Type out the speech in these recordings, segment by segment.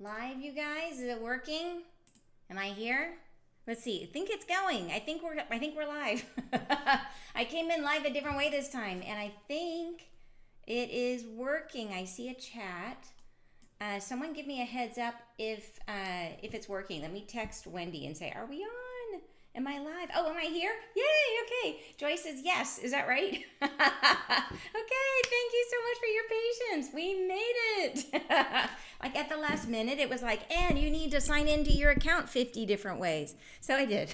Live, you guys? Is it working? Am I here? Let's see. I think it's going. I think we're live. I came in live a different way this time, and I think it is working. I see a chat. Someone give me a heads up if it's working. Let me text Wendy and say, "Are we on? Am I live? Oh, am I here? Yay! Okay." Joyce says yes. Is that right? Okay. Thank you so much for your patience. We made it. Like at the last minute, it was like, "And you need to sign into your account 50 different ways." So I did.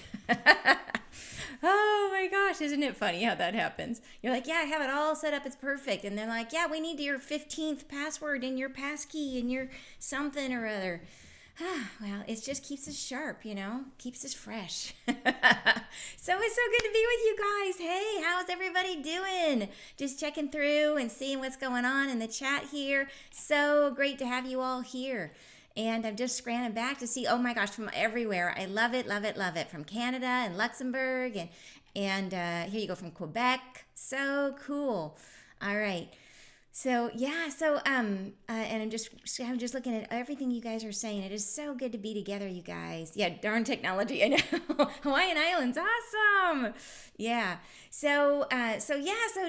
Oh my gosh, isn't it funny how that happens? You're like, "Yeah, I have it all set up. It's perfect." And they're like, "Yeah, we need your 15th password and your passkey and your something or other." Well, it just keeps us sharp, keeps us fresh. So it's so good to be with you guys. Hey, how's everybody doing? Just checking through and seeing what's going on in the chat here. So great to have you all here. And I'm just scrambling back to see, oh my gosh, from everywhere. I love it, love it, love it. From Canada and Luxembourg. And here you go from Quebec. So cool. All right. So yeah, and I'm just looking at everything you guys are saying. It is so good to be together, you guys. Yeah, darn technology. I know. Hawaiian Islands, awesome. Yeah. So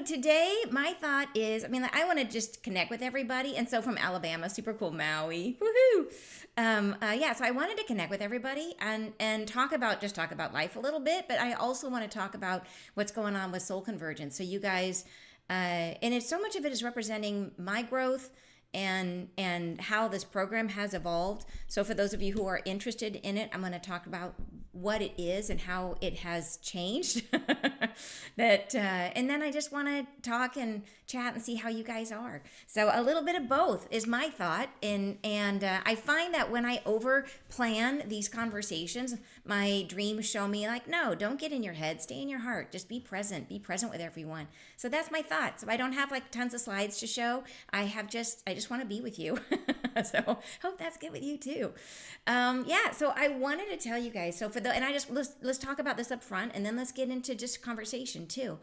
today my thought is, I want to just connect with everybody, and so from Alabama, super cool, Maui, woohoo. So I wanted to connect with everybody and talk about life a little bit, but I also want to talk about what's going on with Soul Convergence. So you guys. And it's so much of it is representing my growth and how this program has evolved. So for those of you who are interested in it, I'm going to talk about what it is and how it has changed. And then I just want to talk and chat and see how you guys are. So a little bit of both is my thought. And I find that when I over plan these conversations, my dreams show me like, no, don't get in your head, stay in your heart, just be present with everyone. So that's my thought. So I don't have like tons of slides to show. I just want to be with you. So hope that's good with you too. So I wanted to tell you guys, let's talk about this up front, and then let's get into just conversation too.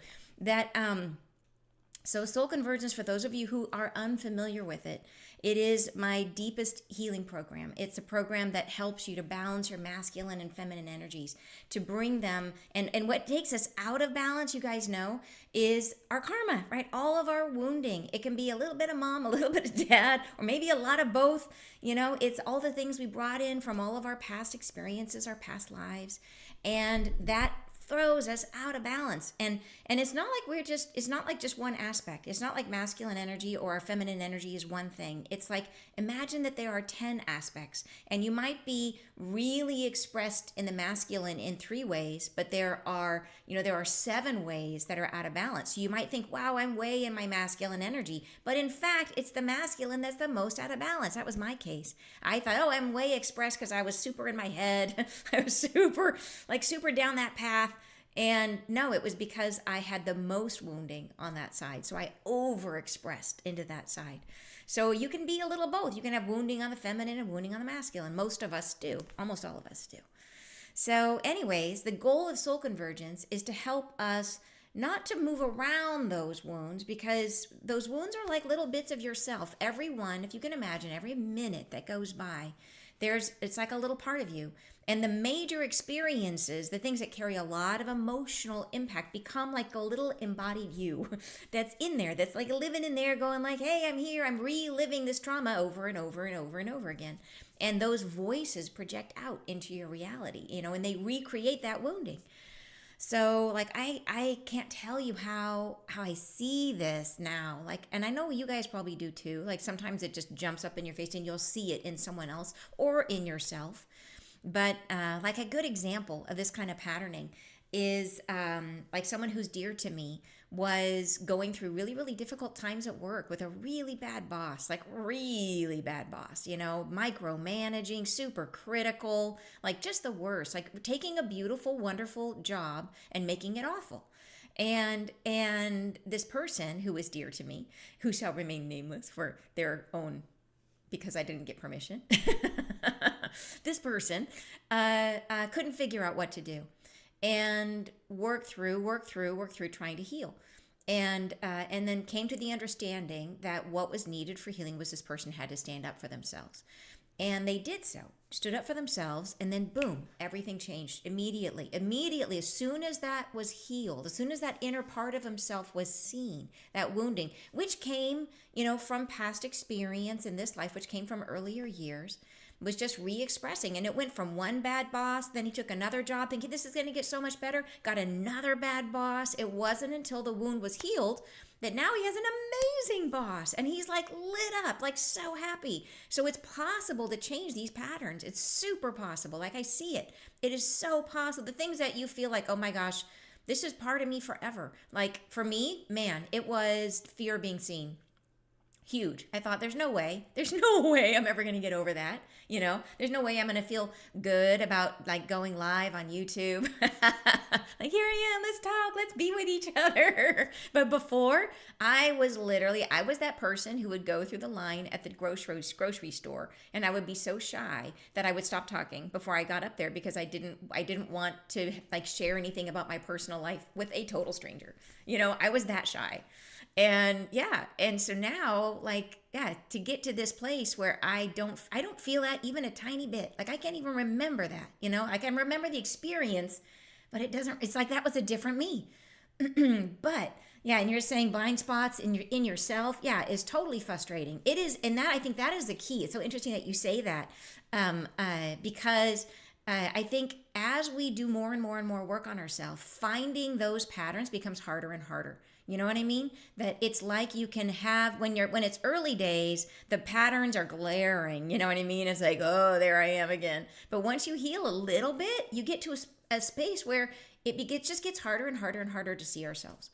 So Soul Convergence, for those of you who are unfamiliar with it, it is my deepest healing program. It's a program that helps you to balance your masculine and feminine energies, to bring them, and what takes us out of balance, you guys know, is our karma, right? All of our wounding. It can be a little bit of mom, a little bit of dad, or maybe a lot of both. It's all the things we brought in from all of our past experiences, our past lives, and that throws us out of balance. And it's not like it's not like just one aspect. It's not like masculine energy or our feminine energy is one thing. It's like, imagine that there are 10 aspects, and you might be really expressed in the masculine in 3 ways, but there are 7 ways that are out of balance. So you might think, wow, I'm way in my masculine energy, but in fact, it's the masculine that's the most out of balance. That was my case. I thought, oh, I'm way expressed because I was super in my head. I was super down that path. And no, it was because I had the most wounding on that side. So I overexpressed into that side. So you can be a little both. You can have wounding on the feminine and wounding on the masculine. Most of us do. Almost all of us do. So anyways, the goal of Soul Convergence is to help us not to move around those wounds, because those wounds are like little bits of yourself. Every one, if you can imagine, every minute that goes by, it's like a little part of you. And the major experiences, the things that carry a lot of emotional impact, become like a little embodied you that's in there, that's like living in there going like, hey, I'm here, I'm reliving this trauma over and over and over and over again. And those voices project out into your reality, and they recreate that wounding. So like I can't tell you how I see this now. And I know you guys probably do too. Like sometimes it just jumps up in your face and you'll see it in someone else or in yourself. But like a good example of this kind of patterning is like someone who's dear to me was going through really, really difficult times at work with a really bad boss, micromanaging, super critical, like just the worst, like taking a beautiful, wonderful job and making it awful. And this person who was dear to me, who shall remain nameless for their own, because I didn't get permission, this person couldn't figure out what to do and work through trying to heal. and then came to the understanding that what was needed for healing was this person had to stand up for themselves. And they did so, stood up for themselves, and then boom, everything changed immediately. Immediately, as soon as that was healed, as soon as that inner part of himself was seen, that wounding, which came, from past experience in this life, which came from earlier years, was just re-expressing. And it went from one bad boss, then he took another job thinking this is going to get so much better, got another bad boss. It wasn't until the wound was healed that now he has an amazing boss and he's like lit up, like so happy. So it's possible to change these patterns. It's super possible. Like I see it. It is so possible. The things that you feel like, oh my gosh, this is part of me forever. Like for me, man, it was fear of being seen. Huge. I thought there's no way I'm ever going to get over that. There's no way I'm going to feel good about like going live on YouTube. Like, here I am, let's talk, let's be with each other. But before, I was that person who would go through the line at the grocery store, and I would be so shy that I would stop talking before I got up there because I didn't want to like share anything about my personal life with a total stranger. I was that shy. And so now to get to this place where I don't feel that even a tiny bit. Like I can't even remember that, I can remember the experience, but it's like that was a different me. But yeah, and you're saying blind spots in yourself, is totally frustrating. It is, and that I think that is the key. It's so interesting that you say that, because I think as we do more and more and more work on ourselves, finding those patterns becomes harder and harder. You know what I mean? That it's like you can have, when it's early days, the patterns are glaring. You know what I mean? It's like, oh, there I am again. But once you heal a little bit, you get to a space where it just gets harder and harder and harder to see ourselves.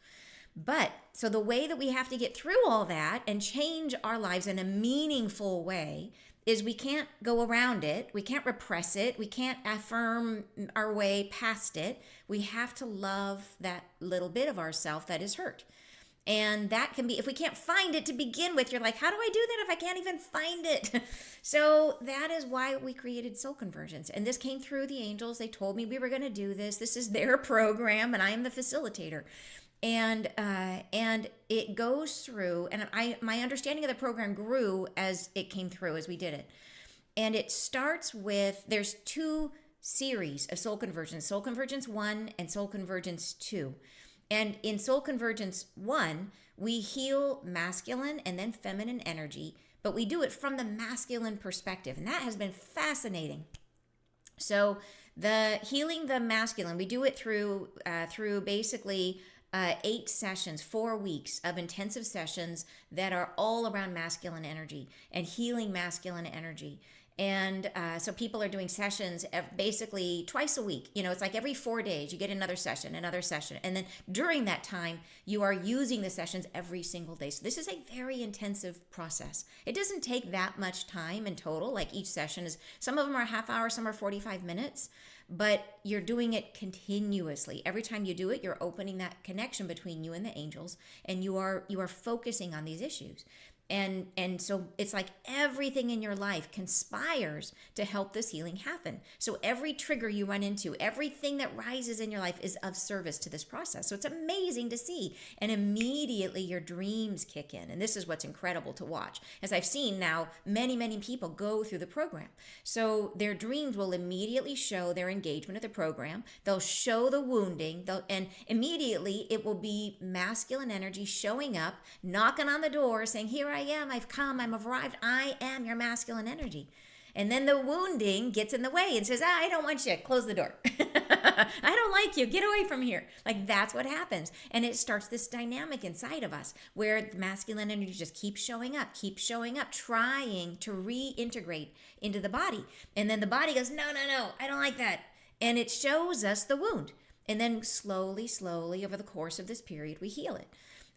But so the way that we have to get through all that and change our lives in a meaningful way is we can't go around it. We can't repress it. We can't affirm our way past it. We have to love that little bit of ourself that is hurt. And that can be, if we can't find it to begin with, you're like, how do I do that if I can't even find it? So that is why we created Soul Convergence. And this came through the angels. They told me we were going to do this. This is their program, and I am the facilitator. And it goes through, and my understanding of the program grew as it came through, as we did it. And it starts with, there's two series of Soul Convergence, Soul Convergence 1 and Soul Convergence 2. And in Soul Convergence 1, we heal masculine and then feminine energy, but we do it from the masculine perspective. And that has been fascinating. So the healing the masculine, we do it through basically 8 sessions, 4 weeks of intensive sessions that are all around masculine energy and healing masculine energy. And so people are doing sessions basically twice a week. It's like every 4 days you get another session. And then during that time, you are using the sessions every single day. So this is a very intensive process. It doesn't take that much time in total. Like each session is, some of them are a half hour, some are 45 minutes. But you're doing it continuously. Every time you do it, you're opening that connection between you and the angels, and you are focusing on these issues. And so it's like everything in your life conspires to help this healing happen. So every trigger you run into, everything that rises in your life is of service to this process. So it's amazing to see. And immediately your dreams kick in. And this is what's incredible to watch. As I've seen now, many, many people go through the program. So their dreams will immediately show their engagement of the program. They'll show the wounding. And immediately it will be masculine energy showing up, knocking on the door, saying, here I am, I've come, I've arrived, I am your masculine energy. And then the wounding gets in the way and says, I don't want you, close the door. I don't like you, get away from here. Like that's what happens. And it starts this dynamic inside of us where the masculine energy just keeps showing up, trying to reintegrate into the body. And then the body goes, no, I don't like that. And it shows us the wound. And then slowly over the course of this period, we heal it.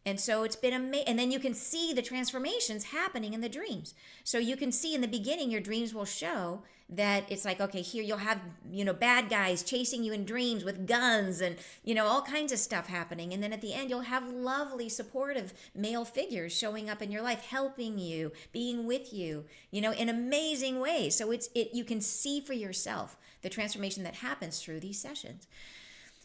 And so it's been amazing. And then you can see the transformations happening in the dreams. So you can see in the beginning, your dreams will show that it's like, okay, here you'll have, bad guys chasing you in dreams with guns and, all kinds of stuff happening. And then at the end, you'll have lovely, supportive male figures showing up in your life, helping you, being with you, in amazing ways. So you can see for yourself the transformation that happens through these sessions.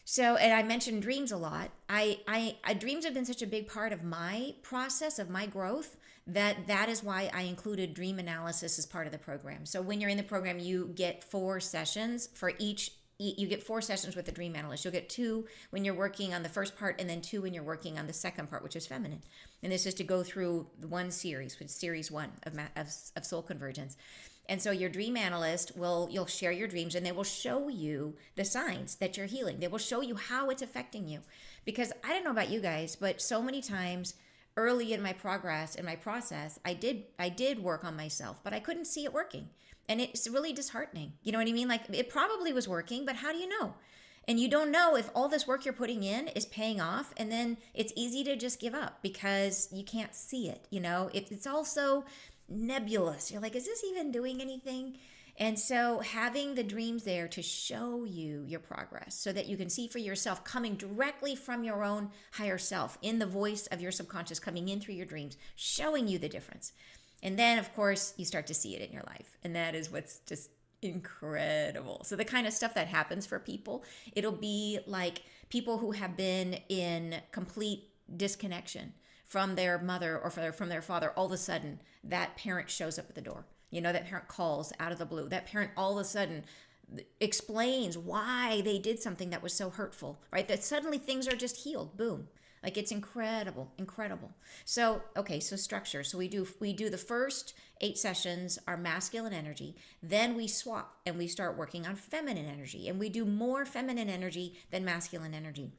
So, and I mentioned dreams a lot. I dreams have been such a big part of my process of my growth that is why I included dream analysis as part of the program. So when you're in the program, you get 4 sessions for each. You get 4 sessions with the dream analyst. You'll get 2 when you're working on the first part, and then 2 when you're working on the second part, which is feminine. And this is to go through one series, which is series 1 of Soul Convergence. And so your dream analyst you'll share your dreams, and they will show you the signs that you're healing. They will show you how it's affecting you. Because I don't know about you guys, but so many times early in my progress, in my process, I did work on myself, but I couldn't see it working. And it's really disheartening. You know what I mean? Like, it probably was working, but how do you know? And you don't know if all this work you're putting in is paying off, and then it's easy to just give up because you can't see it. It's also nebulous. You're like, is this even doing anything? And so having the dreams there to show you your progress so that you can see for yourself, coming directly from your own higher self, in the voice of your subconscious, coming in through your dreams, showing you the difference. And then, of course, you start to see it in your life. And that is what's just incredible. So the kind of stuff that happens for people, it'll be like people who have been in complete disconnection from their mother or from their father. All of a sudden, that parent shows up at the door. That parent calls out of the blue. That parent all of a sudden explains why they did something that was so hurtful, right? That suddenly things are just healed. Boom. Like, it's incredible. So, okay, so structure. So we do the first 8 sessions are masculine energy. Then we swap and we start working on feminine energy. And we do more feminine energy than masculine energy.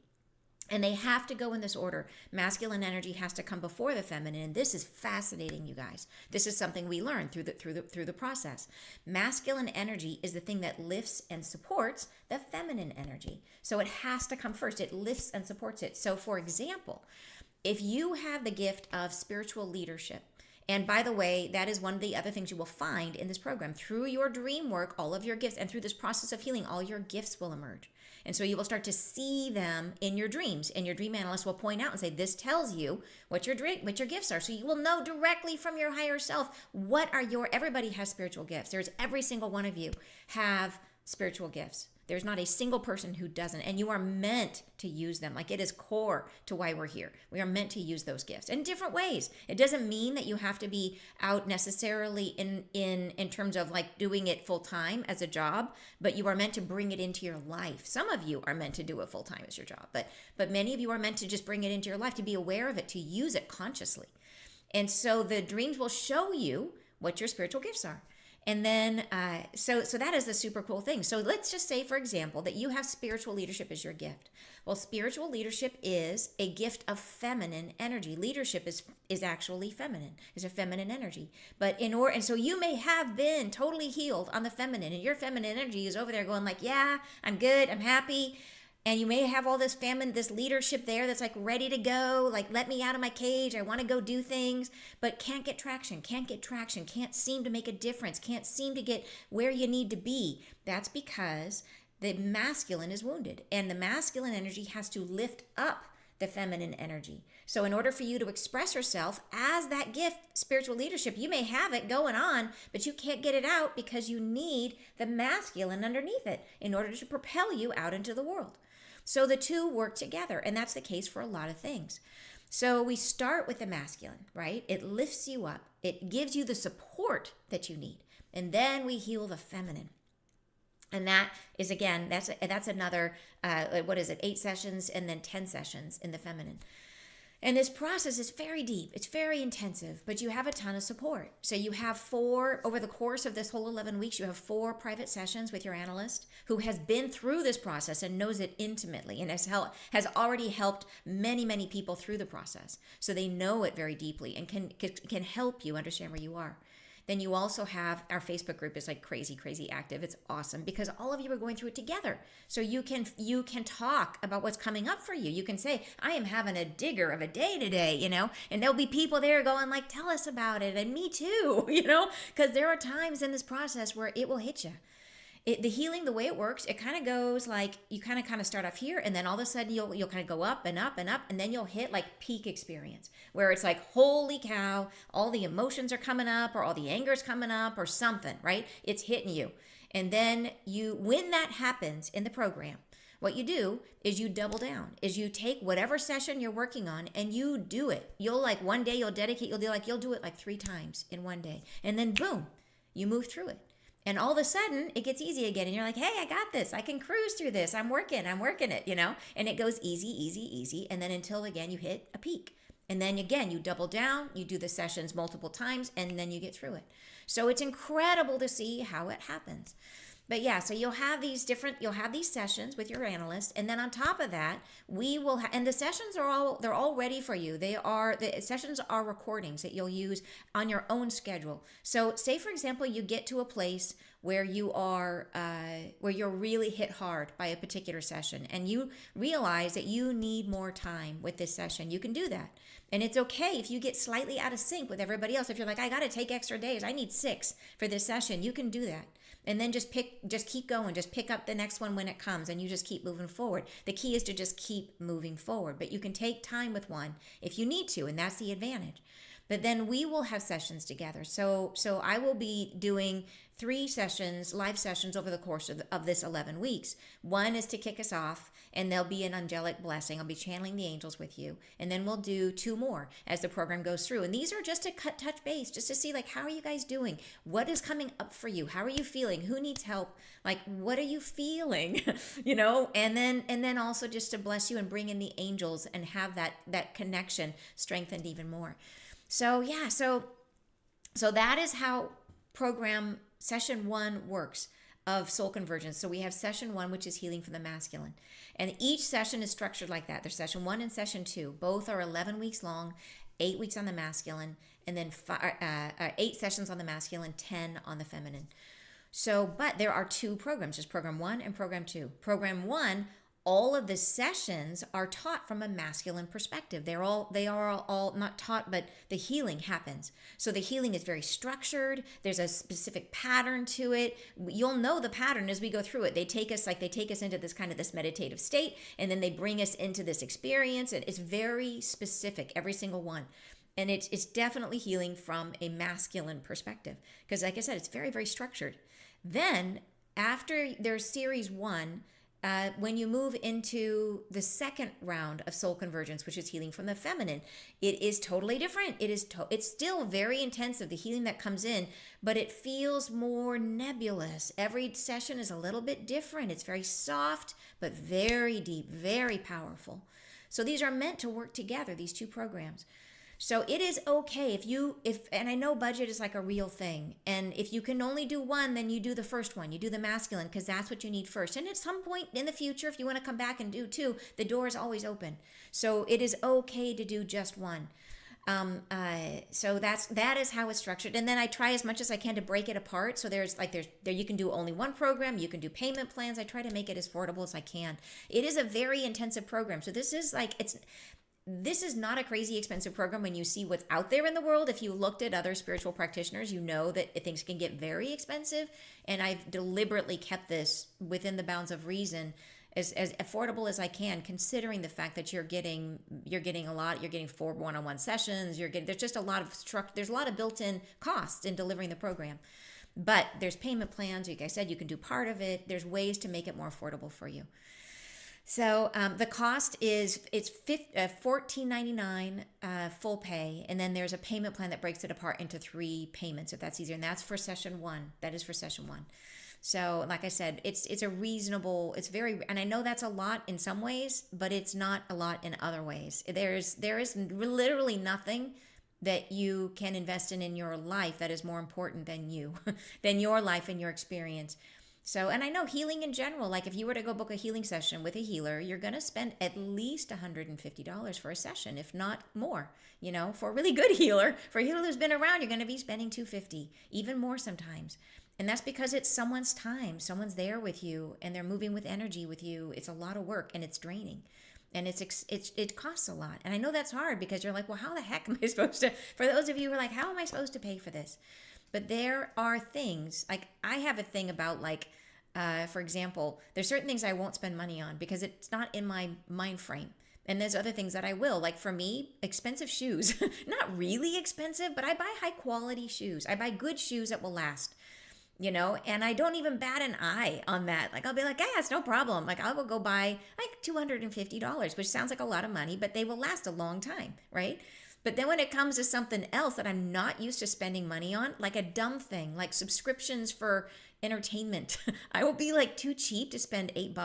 And they have to go in this order. Masculine energy has to come before the feminine. And this is fascinating, you guys. This is something we learn through the process. Masculine energy is the thing that lifts and supports the feminine energy. So it has to come first. It lifts and supports it. So, for example, if you have the gift of spiritual leadership, and by the way, that is one of the other things you will find in this program. Through your dream work, all of your gifts, and through this process of healing, all your gifts will emerge. And so you will start to see them in your dreams. And your dream analyst will point out and say, this tells you what your gifts are. So you will know directly from your higher self everybody has spiritual gifts. Every single one of you have spiritual gifts. There's not a single person who doesn't, and you are meant to use them. Like, it is core to why we're here. We are meant to use those gifts in different ways. It doesn't mean that you have to be out necessarily in terms of like doing it full time as a job, but you are meant to bring it into your life. Some of you are meant to do it full time as your job, but many of you are meant to just bring it into your life, to be aware of it, to use it consciously. And so the dreams will show you what your spiritual gifts are. And then, so that is a super cool thing. So let's just say, for example, that you have spiritual leadership as your gift. Well, spiritual leadership is a gift of feminine energy. Leadership is actually feminine, is a feminine energy. But and so you may have been totally healed on the feminine, and your feminine energy is over there going like, yeah, I'm good, I'm happy. And you may have all this this leadership there that's like ready to go, like, let me out of my cage, I want to go do things, but can't get traction, can't seem to make a difference, can't seem to get where you need to be. That's because the masculine is wounded, and the masculine energy has to lift up the feminine energy. So in order for you to express yourself as that gift, spiritual leadership, you may have it going on, but you can't get it out because you need the masculine underneath it in order to propel you out into the world. So the two work together, and that's the case for a lot of things. So we start with the masculine, right? It lifts you up. It gives you the support that you need. And then we heal the feminine. And that is, again, that's another, 8 sessions and then 10 sessions in the feminine. And this process is very deep. It's very intensive, but you have a ton of support. So you have over the course of this whole 11 weeks, you have 4 private sessions with your analyst who has been through this process and knows it intimately and has already helped many, many people through the process. So they know it very deeply and can help you understand where you are. Then you also have our Facebook group is like crazy, crazy active. It's awesome because all of you are going through it together. So you can talk about what's coming up for you. You can say, I am having a digger of a day today, and there'll be people there going like, tell us about it. And me too, because there are times in this process where it will hit you. The healing, the way it works, it kind of goes like you kind of start off here, and then all of a sudden you'll kind of go up and up and up, and then you'll hit like peak experience where it's like, holy cow, all the emotions are coming up, or all the anger is coming up, or something, right? It's hitting you. And then when that happens in the program, what you do is you double down, is you take whatever session you're working on and you do it. You'll like one day you'll dedicate, you'll do it like 3 times in one day. And then boom, you move through it. And all of a sudden it gets easy again. And you're like, hey, I got this. I can cruise through this. I'm working it, and it goes easy, easy, easy. And then until again, you hit a peak. And then again, you double down, you do the sessions multiple times, and then you get through it. So it's incredible to see how it happens. But yeah, so you'll have these sessions with your analyst, and then on top of that, and the sessions they're all ready for you. The sessions are recordings that you'll use on your own schedule. So say for example, you get to a place where you're really hit hard by a particular session, and you realize that you need more time with this session. You can do that. And it's okay if you get slightly out of sync with everybody else. If you're like, I got to take extra days, I need 6 for this session, you can do that. And then just keep going, just pick up the next one when it comes, and you just keep moving forward. The key is to just keep moving forward, but you can take time with one if you need to, and that's the advantage. But then we will have sessions together. So I will be doing 3 sessions, live sessions over the course of this 11 weeks. One is to kick us off, and there'll be an angelic blessing. I'll be channeling the angels with you. And then we'll do 2 more as the program goes through. And these are just to touch base, just to see like, how are you guys doing? What is coming up for you? How are you feeling? Who needs help? Like, what are you feeling? And then also just to bless you and bring in the angels and have that connection strengthened even more. So yeah, so that is how program session 1 works of Soul Convergence. So we have session 1, which is healing from the masculine. And each session is structured like that. There's session 1 and session 2. Both are 11 weeks long, 8 weeks on the masculine, and then 8 sessions on the masculine, 10 on the feminine. So, but there are 2 programs. There's program 1 and program 2. Program 1, all of the sessions are taught from a masculine perspective. They are all not taught, but the healing happens. So the healing is very structured. There's a specific pattern to it. You'll know the pattern as we go through it. They take us into this meditative state, and then they bring us into this experience. And it's very specific, every single one. And it's definitely healing from a masculine perspective. Because like I said, it's very, very structured. Then after there's series 1, when you move into the second round of Soul Convergence, which is healing from the feminine, it is totally different. It's still very intensive, the healing that comes in, but it feels more nebulous. Every session is a little bit different. It's very soft, but very deep, very powerful. So these are meant to work together, these 2 programs. So it is okay and I know budget is like a real thing. And if you can only do one, then you do the first one. You do the masculine because that's what you need first. And at some point in the future, if you want to come back and do 2, the door is always open. So it is okay to do just one. So that is how it's structured. And then I try as much as I can to break it apart. So there you can do only one program. You can do payment plans. I try to make it as affordable as I can. It is a very intensive program. So this is not a crazy expensive program when you see what's out there in the world. If you looked at other spiritual practitioners, you know that things can get very expensive. And I've deliberately kept this within the bounds of reason, as affordable as I can, considering the fact that you're getting a lot. You're getting 4 one-on-one sessions. There's just a lot of built-in costs in delivering the program. But there's payment plans. Like I said, you can do part of it. There's ways to make it more affordable for you. So the cost is $14.99 full pay, and then there's a payment plan that breaks it apart into 3 payments if that's easier, and that's for session 1. That is for session 1. So like I said, it's and I know that's a lot in some ways, but it's not a lot in other ways. There is literally nothing that you can invest in your life that is more important than you, than your life and your experience. So, and I know healing in general, like if you were to go book a healing session with a healer, you're going to spend at least $150 for a session, if not more. For a really good healer, for a healer who's been around, you're going to be spending $250, even more sometimes. And that's because it's someone's time. Someone's there with you and they're moving with energy with you. It's a lot of work and it's draining. And it costs a lot. And I know that's hard because you're like, well, how the heck am I supposed to, for those of you who are like, how am I supposed to pay for this? But there are things, like I have a thing about for example, there's certain things I won't spend money on because it's not in my mind frame. And there's other things that I will. Like for me, expensive shoes, not really expensive, but I buy high quality shoes. I buy good shoes that will last. and I don't even bat an eye on that. Like, I'll be like, yeah, it's no problem. Like, I will go buy like $250, which sounds like a lot of money, but they will last a long time, right? But then when it comes to something else that I'm not used to spending money on, like a dumb thing, like subscriptions for entertainment, I will be like too cheap to spend $8.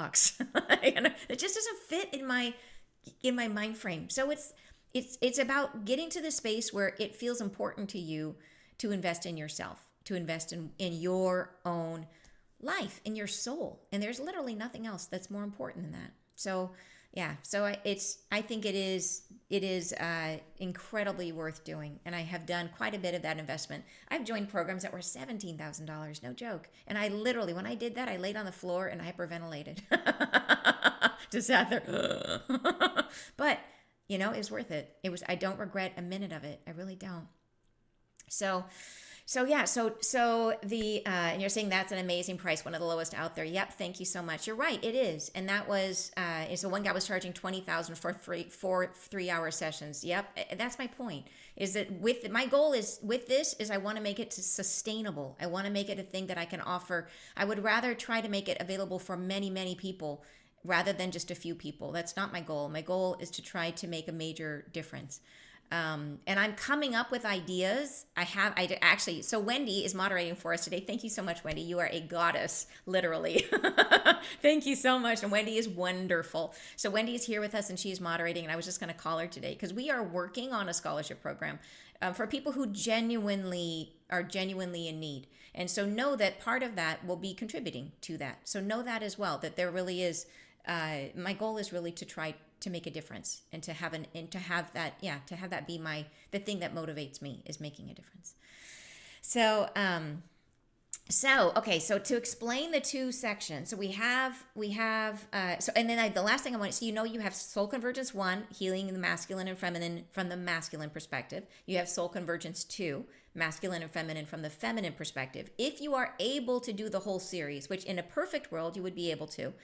It just doesn't fit in my mind frame. So it's about getting to the space where it feels important to you to invest in yourself, to invest in your own life, in your soul. And there's literally nothing else that's more important than that. So yeah, I think it is incredibly worth doing, and I have done quite a bit of that investment. I've joined programs that were $17,000, no joke. And I literally, when I did that, I laid on the floor and hyperventilated, just sat there. But it was worth it. I don't regret a minute of it. I really don't. So yeah, so the and you're saying that's an amazing price, one of the lowest out there. Yep, thank you so much. You're right, it is, and that was so one guy was charging $20,000 for 3-hour sessions. Yep, that's my point. Is that my goal is with this is I want to make it sustainable. I want to make it a thing that I can offer. I would rather try to make it available for many people rather than just a few people. That's not my goal. My goal is to try to make a major difference. And I'm coming up with ideas. So Wendy is moderating for us today. Thank you so much, Wendy. You are a goddess, literally. Thank you so much. And Wendy is wonderful. So Wendy is here with us and she's moderating, and I was just going to call her today because we are working on a scholarship program for people who are genuinely in need. And so know that part of that will be contributing to that. So know that as well, that there really is, my goal is really to try to make a difference and to have that be the thing that motivates me is making a difference. So okay, so to explain the two sections, so we have and then the last thing I want, so you have Soul Convergence 1, healing the masculine and feminine from the masculine perspective. You have Soul Convergence 2, masculine and feminine from the feminine perspective. If you are able to do the whole series, which in a perfect world you would be able to,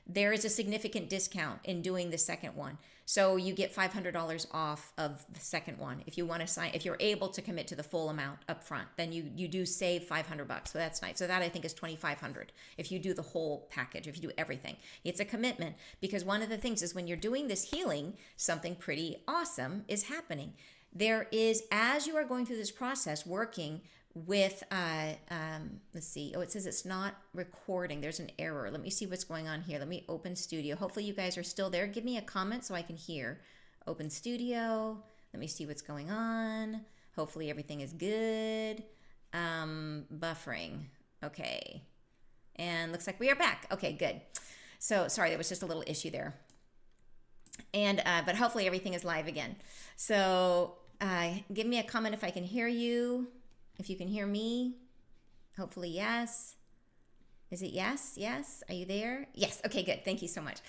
there is a significant discount in doing the second one. So you get $500 off of the second one. If you want to sign, if you're able to commit to the full amount up front, then you do save $500. So that's nice. So that I think is $2,500 if you do the whole package, if you do everything. It's a commitment, because one of the things is when you're doing this healing, something pretty awesome is happening. There is, as you are going through this process, working with let's see, it says it's not recording. There's an error. Let me see what's going on here. Let me open Studio. Hopefully you guys are still there. Give me a comment so I can hear. Open Studio. Let me see what's going on. Hopefully everything is good. Buffering. Okay, and looks like we are back. Okay, good. So sorry, there was just a little issue there, and but hopefully everything is live again. So give me a comment if I can hear you. If you can hear me, hopefully yes. Is it yes? Yes? Are you there? Yes. Okay, good. Thank you so much.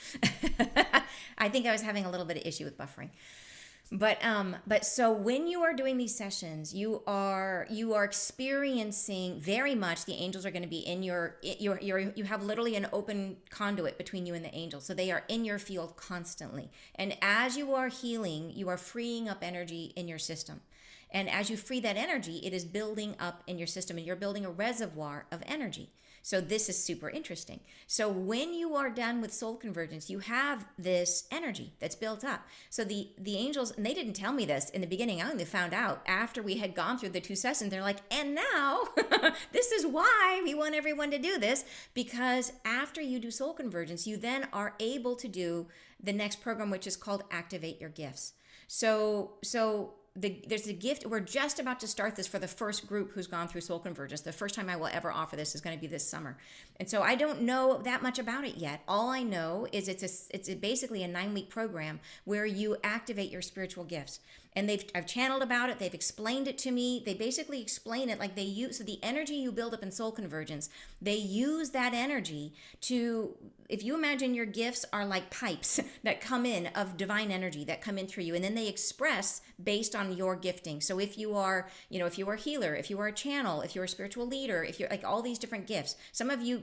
I think I was having a little bit of issue with buffering. But so when you are doing these sessions, you are experiencing very much the angels are going to be in you have literally an open conduit between you and the angels. So they are in your field constantly. And as you are healing, you are freeing up energy in your system. And as you free that energy, it is building up in your system, and you're building a reservoir of energy. So this is super interesting. So when you are done with Soul Convergence, you have this energy that's built up. So the angels, and they didn't tell me this in the beginning, I only found out after we had gone through the two sessions. They're like, and now this is why we want everyone to do this, because after you do Soul Convergence, you then are able to do the next program, which is called Activate Your Gifts. So there's a gift. We're just about to start this for the first group who's gone through Soul Convergence. The first time I will ever offer this is going to be this summer. And so I don't know that much about it yet. All I know is it's basically a 9-week program where you activate your spiritual gifts. And I've channeled about it. They've explained it to me. They basically explain it like they use, so the energy you build up in Soul Convergence, they use that energy to, if you imagine your gifts are like pipes that come in of divine energy that come in through you, and then they express based on your gifting. So if you are, if you are a healer, if you are a channel, if you're a spiritual leader, if you're like all these different gifts, some of you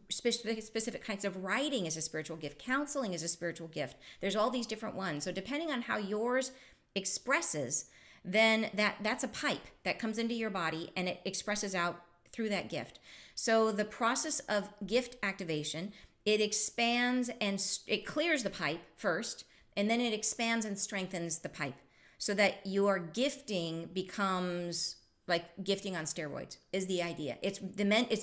specific kinds of writing is a spiritual gift, counseling is a spiritual gift. There's all these different ones. So depending on how yours expresses, then that's a pipe that comes into your body and it expresses out through that gift. So the process of gift activation, it expands and it clears the pipe first, and then it expands and strengthens the pipe so that your gifting becomes like gifting on steroids is the idea. It's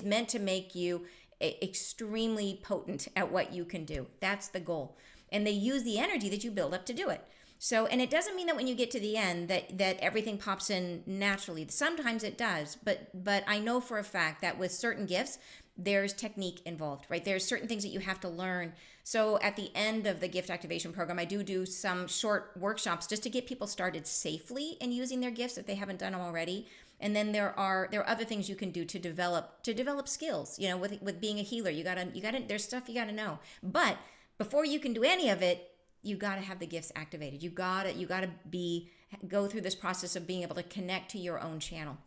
meant to make you extremely potent at what you can do. That's the goal. And they use the energy that you build up to do it. So, and it doesn't mean that when you get to the end that everything pops in naturally. Sometimes it does, but I know for a fact that with certain gifts, there's technique involved, right? There's certain things that you have to learn. So at the end of the gift activation program, I do some short workshops just to get people started safely in using their gifts if they haven't done them already. And then there are other things you can do to develop skills. You know, with being a healer, you gotta there's stuff you gotta know. But before you can do any of it, you gotta have the gifts activated. You gotta go through this process of being able to connect to your own channel.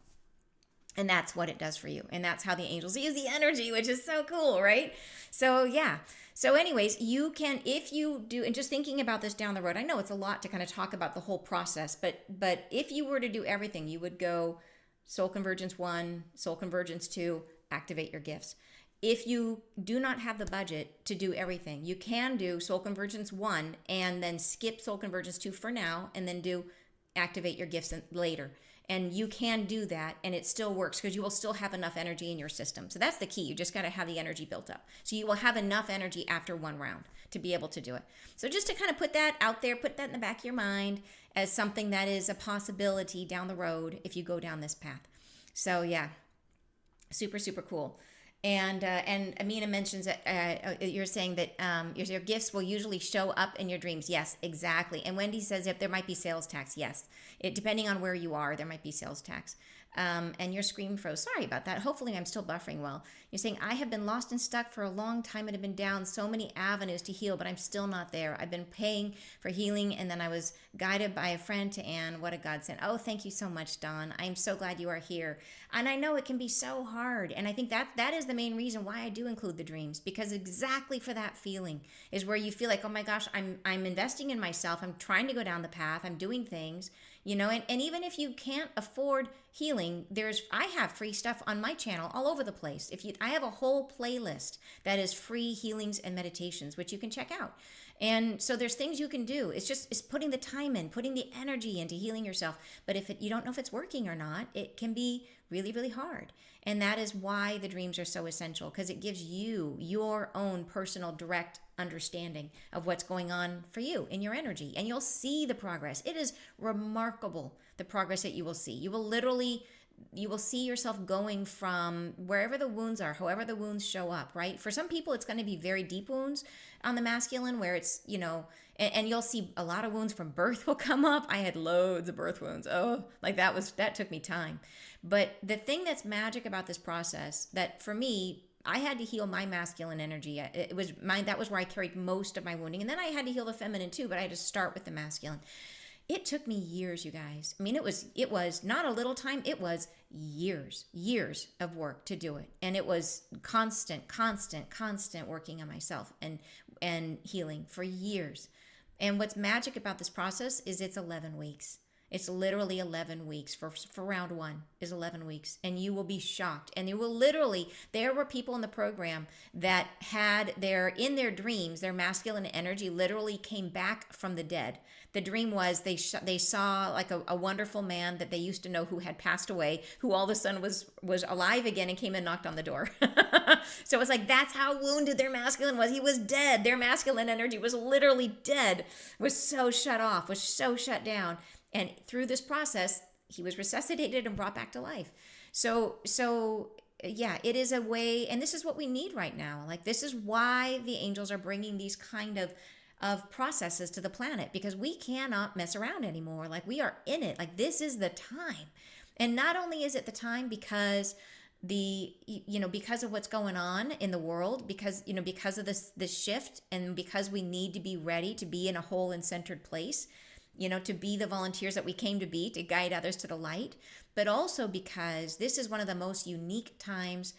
And that's what it does for you. And that's how the angels use the energy, which is so cool, right? So yeah. So anyways, you can, if you do, and just thinking about this down the road, I know it's a lot to kind of talk about the whole process, but if you were to do everything, you would go Soul Convergence 1, Soul Convergence 2, activate your gifts. If you do not have the budget to do everything, you can do Soul Convergence 1 and then skip Soul Convergence 2 for now, and then do activate your gifts later. And you can do that, and it still works because you will still have enough energy in your system. So that's the key. You just got to have the energy built up. So you will have enough energy after one round to be able to do it. So just to kind of put that out there, put that in the back of your mind as something that is a possibility down the road if you go down this path. So yeah, super, super cool. And Amina mentions that you're saying that your gifts will usually show up in your dreams. Yes, exactly. And Wendy says if there might be sales tax. Yes, depending on where you are, there might be sales tax. And your screen froze. Sorry about that. Hopefully I'm still buffering well. You're saying, I have been lost and stuck for a long time and have been down so many avenues to heal, but I'm still not there. I've been paying for healing, and then I was guided by a friend to Anne. What a godsend. Oh, thank you so much, Dawn. I'm so glad you are here. And I know it can be so hard. And I think that is the main reason why I do include the dreams, because exactly for that feeling is where you feel like, oh my gosh, I'm investing in myself. I'm trying to go down the path. I'm doing things. You know, and even if you can't afford healing, I have free stuff on my channel all over the place. I have a whole playlist that is free healings and meditations, which you can check out. And so there's things you can do. It's putting the time in, putting the energy into healing yourself. But if you don't know if it's working or not, it can be really, really hard. And that is why the dreams are so essential, because it gives you your own personal direct understanding of what's going on for you in your energy. And you'll see the progress. It is remarkable, the progress that you will see. You will see yourself going from wherever the wounds are, however the wounds show up, right? For some people, it's going to be very deep wounds on the masculine where it's, and you'll see a lot of wounds from birth will come up. I had loads of birth wounds. Oh, like that took me time. But the thing that's magic about this process that for me, I had to heal my masculine energy. That was where I carried most of my wounding. And then I had to heal the feminine too, but I had to start with the masculine. It took me years, you guys. I mean, it was not a little time. It was years of work to do it. And it was constant working on myself and healing for years. And what's magic about this process is it's 11 weeks. It's literally 11 weeks for round 1 is 11 weeks. And you will be shocked. And you will there were people in the program that had in their dreams, their masculine energy literally came back from the dead. The dream was they saw like a wonderful man that they used to know who had passed away, who all of a sudden was alive again and came and knocked on the door. So it was like, that's how wounded their masculine was. He was dead. Their masculine energy was literally dead, was so shut off, was so shut down. And through this process, he was resuscitated and brought back to life. So yeah, it is a way, and this is what we need right now. Like, this is why the angels are bringing these kind of processes to the planet, because we cannot mess around anymore. Like, we are in it. Like, this is the time. And not only is it the time because because of what's going on in the world, because of this shift, and because we need to be ready to be in a whole and centered place, to be the volunteers that we came to be, to guide others to the light, but also because this is one of the most unique times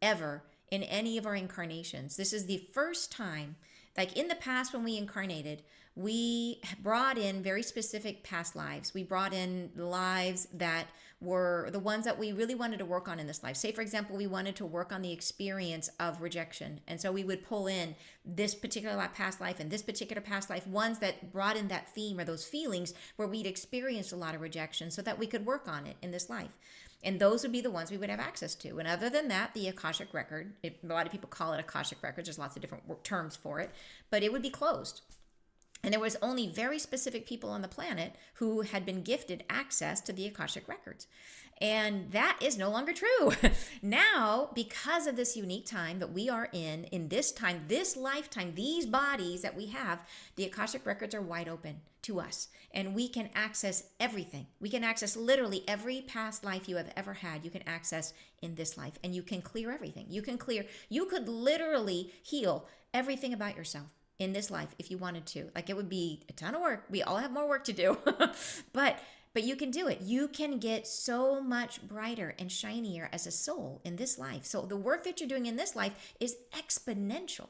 ever in any of our incarnations. This is the first time, like in the past when we incarnated, we brought in very specific past lives. We brought in lives that were the ones that we really wanted to work on in this life. Say, for example, we wanted to work on the experience of rejection. And so we would pull in this particular past life and this particular past life, ones that brought in that theme or those feelings where we'd experienced a lot of rejection so that we could work on it in this life. And those would be the ones we would have access to. And other than that, the Akashic record, a lot of people call it Akashic records. There's lots of different terms for it, but it would be closed. And there was only very specific people on the planet who had been gifted access to the Akashic records. And that is no longer true. Now, because of this unique time that we are in this time, this lifetime, these bodies that we have, the Akashic records are wide open to us. And we can access everything. We can access literally every past life you have ever had. You can access in this life. And you can clear everything. You could literally heal everything about yourself in this life if you wanted to. Like, it would be a ton of work. We all have more work to do. but you can do it. You can get so much brighter and shinier as a soul in this life. So the work that you're doing in this life is exponential.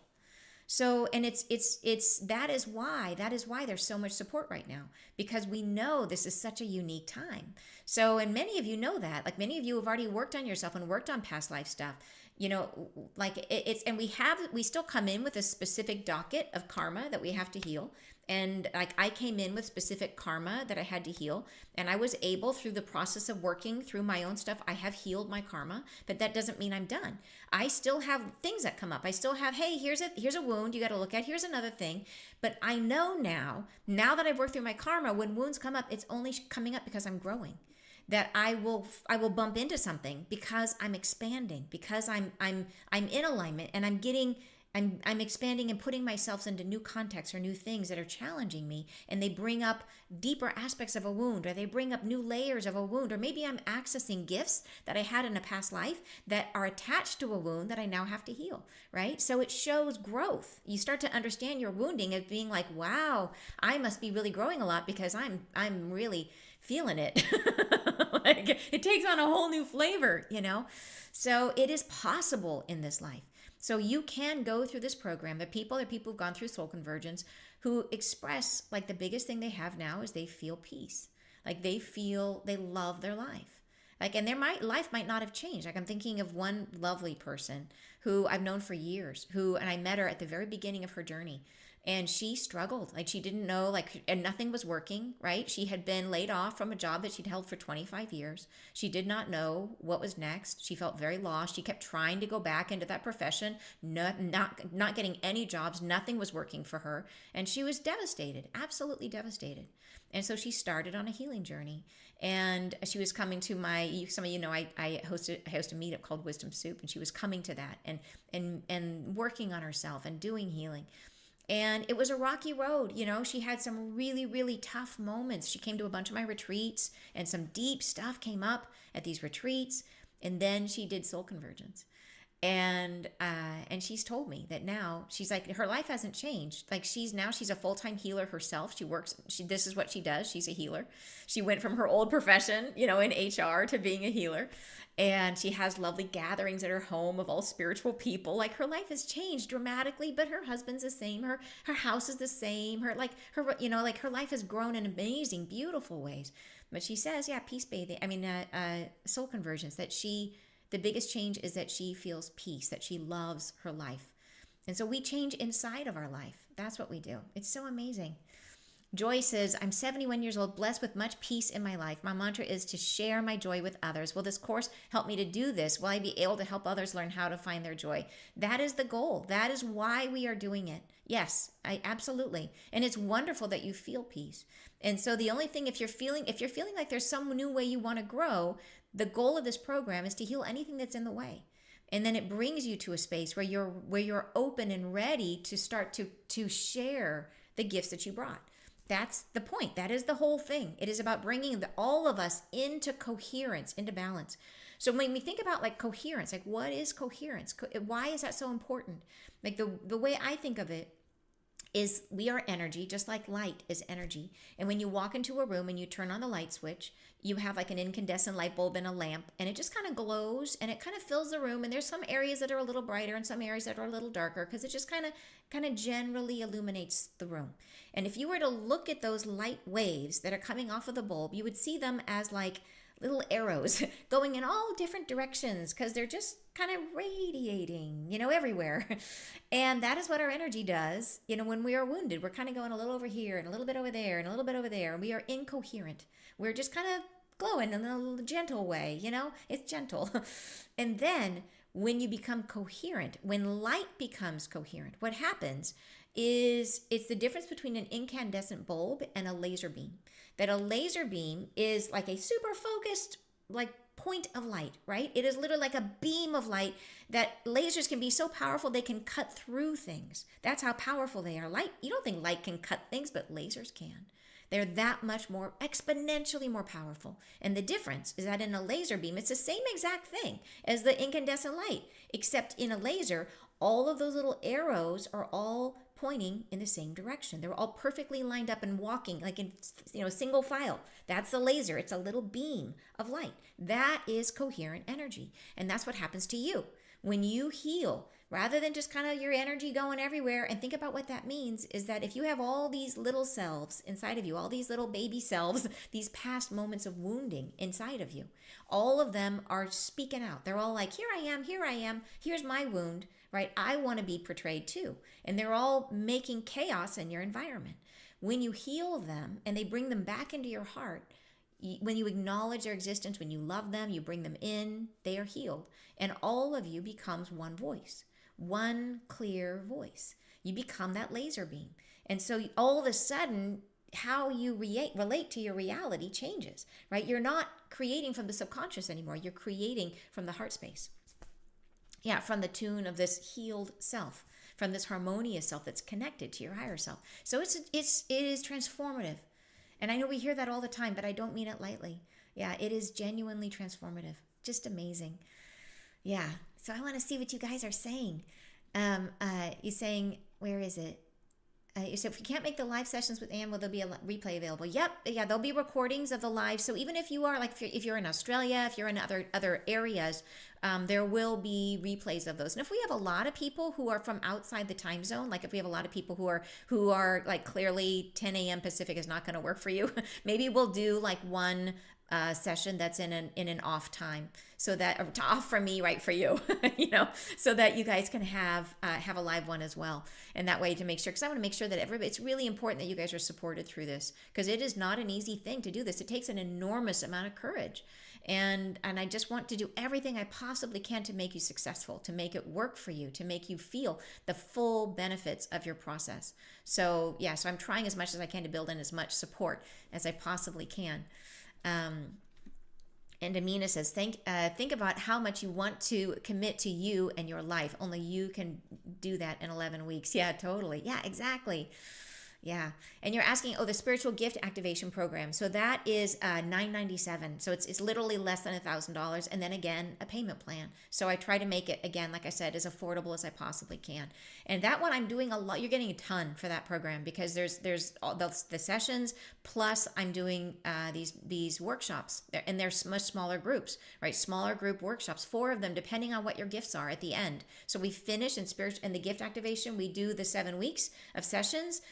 So, and that is why there's so much support right now, because we know this is such a unique time. So, and many of you know that, like many of you have already worked on yourself and worked on past life stuff. You know, like and we still come in with a specific docket of karma that we have to heal. And like, I came in with specific karma that I had to heal, and I was able, through the process of working through my own stuff, I have healed my karma, but that doesn't mean I'm done. I still have things that come up. I still have, hey, here's a wound you got to look at. Here's another thing. But I know now that I've worked through my karma, when wounds come up, it's only coming up because I'm growing. That I will bump into something because I'm expanding, because I'm in alignment, and I'm expanding and putting myself into new contexts or new things that are challenging me, and they bring up deeper aspects of a wound, or they bring up new layers of a wound, or maybe I'm accessing gifts that I had in a past life that are attached to a wound that I now have to heal, right? So it shows growth. You start to understand your wounding as being like, wow, I must be really growing a lot because I'm really feeling it. Like, it takes on a whole new flavor, you know? So it is possible in this life. So you can go through this program. The people who've gone through Soul Convergence who express, like, the biggest thing they have now is they feel peace. Like, they love their life. Like, and life might not have changed. Like, I'm thinking of one lovely person who I've known for years, and I met her at the very beginning of her journey. And she struggled. Like, she didn't know, and nothing was working, right? She had been laid off from a job that she'd held for 25 years. She did not know what was next. She felt very lost. She kept trying to go back into that profession, not getting any jobs. Nothing was working for her. And she was devastated, absolutely devastated. And so she started on a healing journey. And she was coming to some of you know, I host a meetup called Wisdom Soup, and she was coming to that and working on herself and doing healing. And it was a rocky road. You know, she had some really, really tough moments. She came to a bunch of my retreats, and some deep stuff came up at these retreats. And then she did Soul Convergence. And she's told me that now she's like, her life hasn't changed. Like, she's a full-time healer herself. This is what she does. She's a healer. She went from her old profession, you know, in HR, to being a healer. And she has lovely gatherings at her home of all spiritual people. Like, her life has changed dramatically, but her husband's the same. Her house is the same. Her life has grown in amazing, beautiful ways. But she says, yeah, Soul Convergence, that the biggest change is that she feels peace, that she loves her life. And so we change inside of our life. That's what we do. It's so amazing. Joy says, I'm 71 years old, blessed with much peace in my life. My mantra is to share my joy with others. Will this course help me to do this? Will I be able to help others learn how to find their joy? That is the goal. That is why we are doing it. Yes, absolutely. And it's wonderful that you feel peace. And so the only thing, if you're feeling like there's some new way you want to grow, the goal of this program is to heal anything that's in the way. And then it brings you to a space where you're open and ready to start to share the gifts that you brought. That's the point. That is the whole thing. It is about bringing all of us into coherence, into balance. So when we think about, like, coherence, like, what is coherence? Why is that so important? Like, the way I think of it is we are energy, just like light is energy. And when you walk into a room and you turn on the light switch, you have like an incandescent light bulb in a lamp, and it just kind of glows and it kind of fills the room. And there's some areas that are a little brighter and some areas that are a little darker, because it just kind of generally illuminates the room. And if you were to look at those light waves that are coming off of the bulb, you would see them as like little arrows going in all different directions, because they're just kind of radiating, everywhere. And that is what our energy does. When we are wounded, we're kind of going a little over here and a little bit over there and a little bit over there. And we are incoherent. We're just kind of glowing in a little gentle way, it's gentle. And then when you become coherent, when light becomes coherent, what happens is it's the difference between an incandescent bulb and a laser beam. That a laser beam is like a super focused, like point of light, right? It is literally like a beam of light that lasers can be so powerful they can cut through things. That's how powerful they are. Light, you don't think light can cut things, but lasers can. They're that much more, exponentially more powerful. And the difference is that in a laser beam, it's the same exact thing as the incandescent light, except in a laser, all of those little arrows are all pointing in the same direction. They're all perfectly lined up and walking like in single file. That's the laser. It's a little beam of light. That is coherent energy. And that's what happens to you. When you heal, rather than just kind of your energy going everywhere, and think about what that means is that if you have all these little selves inside of you, all these little baby selves, these past moments of wounding inside of you, all of them are speaking out. They're all like, here I am, here's my wound, right? I want to be portrayed too. And they're all making chaos in your environment. When you heal them and they bring them back into your heart, when you acknowledge their existence, when you love them, you bring them in, they are healed. And all of you becomes one voice, one clear voice. You become that laser beam. And so all of a sudden, how you relate to your reality changes, right? You're not creating from the subconscious anymore. You're creating from the heart space. Yeah, from the tune of this healed self, from this harmonious self that's connected to your higher self. So it is transformative. And I know we hear that all the time, but I don't mean it lightly. Yeah, it is genuinely transformative. Just amazing. Yeah. So I want to see what you guys are saying. You're saying, where is it? So if you can't make the live sessions with Anne, will there be a replay available? Yep. Yeah, there'll be recordings of the live. So even if you are like, if you're in Australia, if you're in other areas, there will be replays of those. And if we have a lot of people who are from outside the time zone, like if we have a lot of people who are like clearly 10 a.m. Pacific is not going to work for you, maybe we'll do like one session that's in an off time, so that off for me, right, for you, so that you guys can have a live one as well. And that way to make sure, because I want to make sure that it's really important that you guys are supported through this, because it is not an easy thing to do this. It takes an enormous amount of courage. And I just want to do everything I possibly can to make you successful, to make it work for you, to make you feel the full benefits of your process. So yeah, so I'm trying as much as I can to build in as much support as I possibly can. And Amina says, think about how much you want to commit to you and your life. Only you can do that in 11 weeks. Yeah, totally. Yeah, exactly. Yeah. And you're asking, the spiritual gift activation program. So that is $997. So it's literally less than $1,000. And then again, a payment plan. So I try to make it, again, like I said, as affordable as I possibly can. And that one I'm doing a lot. You're getting a ton for that program, because there's all the sessions, plus I'm doing these workshops, and they're much smaller groups, right? Smaller group workshops, 4 of them, depending on what your gifts are at the end. So we finish in the gift activation, we do the 7 weeks of sessions.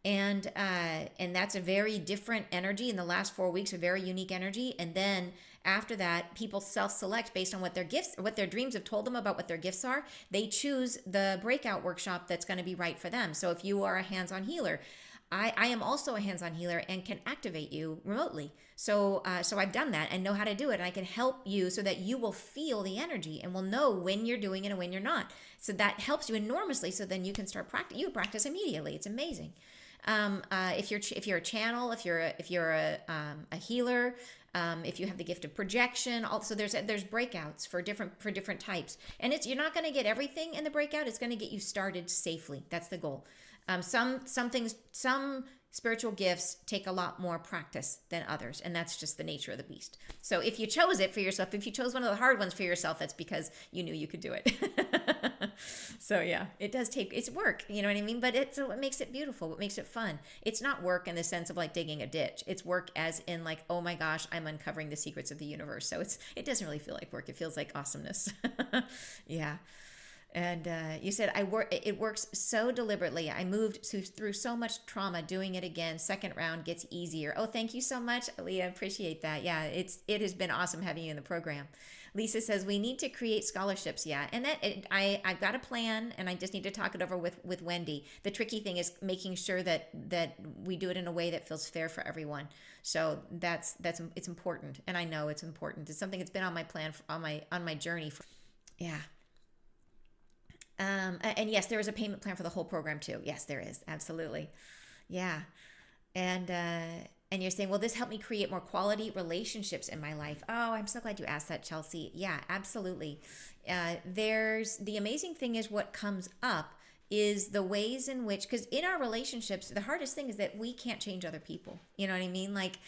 And that's a very different energy. In the last 4 weeks, a very unique energy. And then after that, people self-select based on what their gifts, what their dreams have told them about what their gifts are. They choose the breakout workshop that's going to be right for them. So if you are a hands-on healer, I am also a hands-on healer and can activate you remotely. So I've done that and know how to do it. And I can help you so that you will feel the energy and will know when you're doing it and when you're not. So that helps you enormously. So then you can start practice. You practice immediately. It's amazing. If you're a channel, if you're a healer, if you have the gift of projection, also there's breakouts for different types, and you're not going to get everything in the breakout. It's going to get you started safely. That's the goal. Some spiritual gifts take a lot more practice than others, and that's just the nature of the beast. So if you chose it for yourself, if you chose one of the hard ones for yourself, that's because you knew you could do it. So yeah, it does take, it's work, you know what I mean? But it's what makes it beautiful, what makes it fun. It's not work in the sense of like digging a ditch. It's work as in like, oh my gosh, I'm uncovering the secrets of the universe. So it doesn't really feel like work. It feels like awesomeness. Yeah. And you said I work. It works so deliberately. I moved through so much trauma. Doing it again, second round gets easier. Oh, thank you so much, Leah. Appreciate that. Yeah, it has been awesome having you in the program. Lisa says we need to create scholarships. Yeah, and I've got a plan, and I just need to talk it over with Wendy. The tricky thing is making sure that we do it in a way that feels fair for everyone. So it's important, and I know it's important. It's something that's been on my plan on my journey. Yeah. And yes, there is a payment plan for the whole program too. Yes, there is. Absolutely. Yeah. And you're saying, well, this helped me create more quality relationships in my life. Oh, I'm so glad you asked that, Chelsea. Yeah, absolutely. There's the amazing thing is what comes up is the ways in which, because in our relationships, the hardest thing is that we can't change other people. You know what I mean? Like,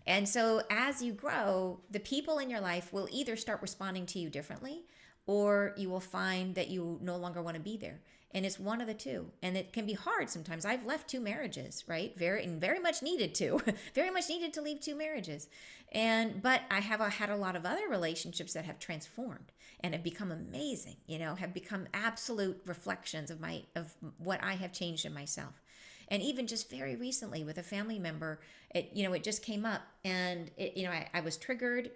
and so as you grow, the people in your life will either start responding to you differently, or you will find that you no longer want to be there. And it's one of the two. And it can be hard sometimes. I've left 2 marriages, right? Very much needed to. Very much needed to leave 2 marriages. But I have had a lot of other relationships that have transformed and have become amazing, have become absolute reflections of what I have changed in myself. And even just very recently with a family member, it just came up, and I was triggered,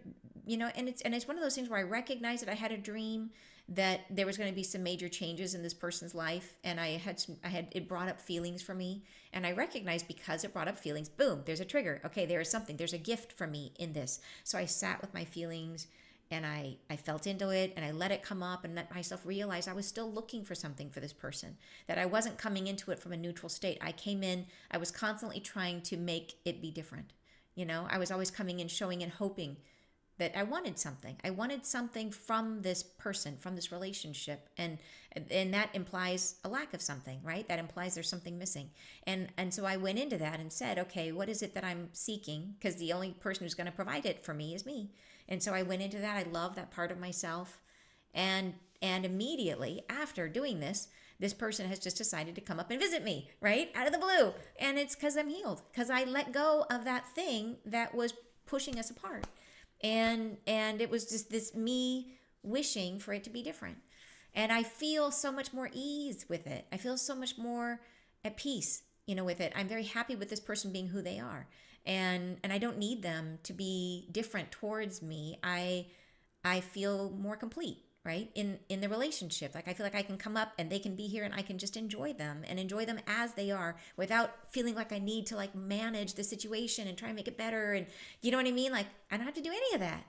and it's one of those things where I recognized that I had a dream that there was going to be some major changes in this person's life, and it brought up feelings for me, and I recognized because it brought up feelings, boom, there's a trigger. Okay, there's a gift for me in this. So I sat with my feelings, and I felt into it, and I let it come up, and let myself realize I was still looking for something for this person, that I wasn't coming into it from a neutral state. I was constantly trying to make it be different. I was always coming in, showing and hoping that I wanted something. I wanted something from this person, from this relationship. And that implies a lack of something, right? That implies there's something missing. And so I went into that and said, okay, what is it that I'm seeking? Because the only person who's going to provide it for me is me. And so I went into that. I love that part of myself. And immediately after doing this person has just decided to come up and visit me, right? Out of the blue. And it's because I'm healed, because I let go of that thing that was pushing us apart. And it was just this me wishing for it to be different. And I feel so much more ease with it. I feel so much more at peace, with it. I'm very happy with this person being who they are. And I don't need them to be different towards me. I feel more complete, right? In the relationship. Like I feel like I can come up and they can be here and I can just enjoy them as they are without feeling like I need to like manage the situation and try and make it better. And you know what I mean? Like I don't have to do any of that.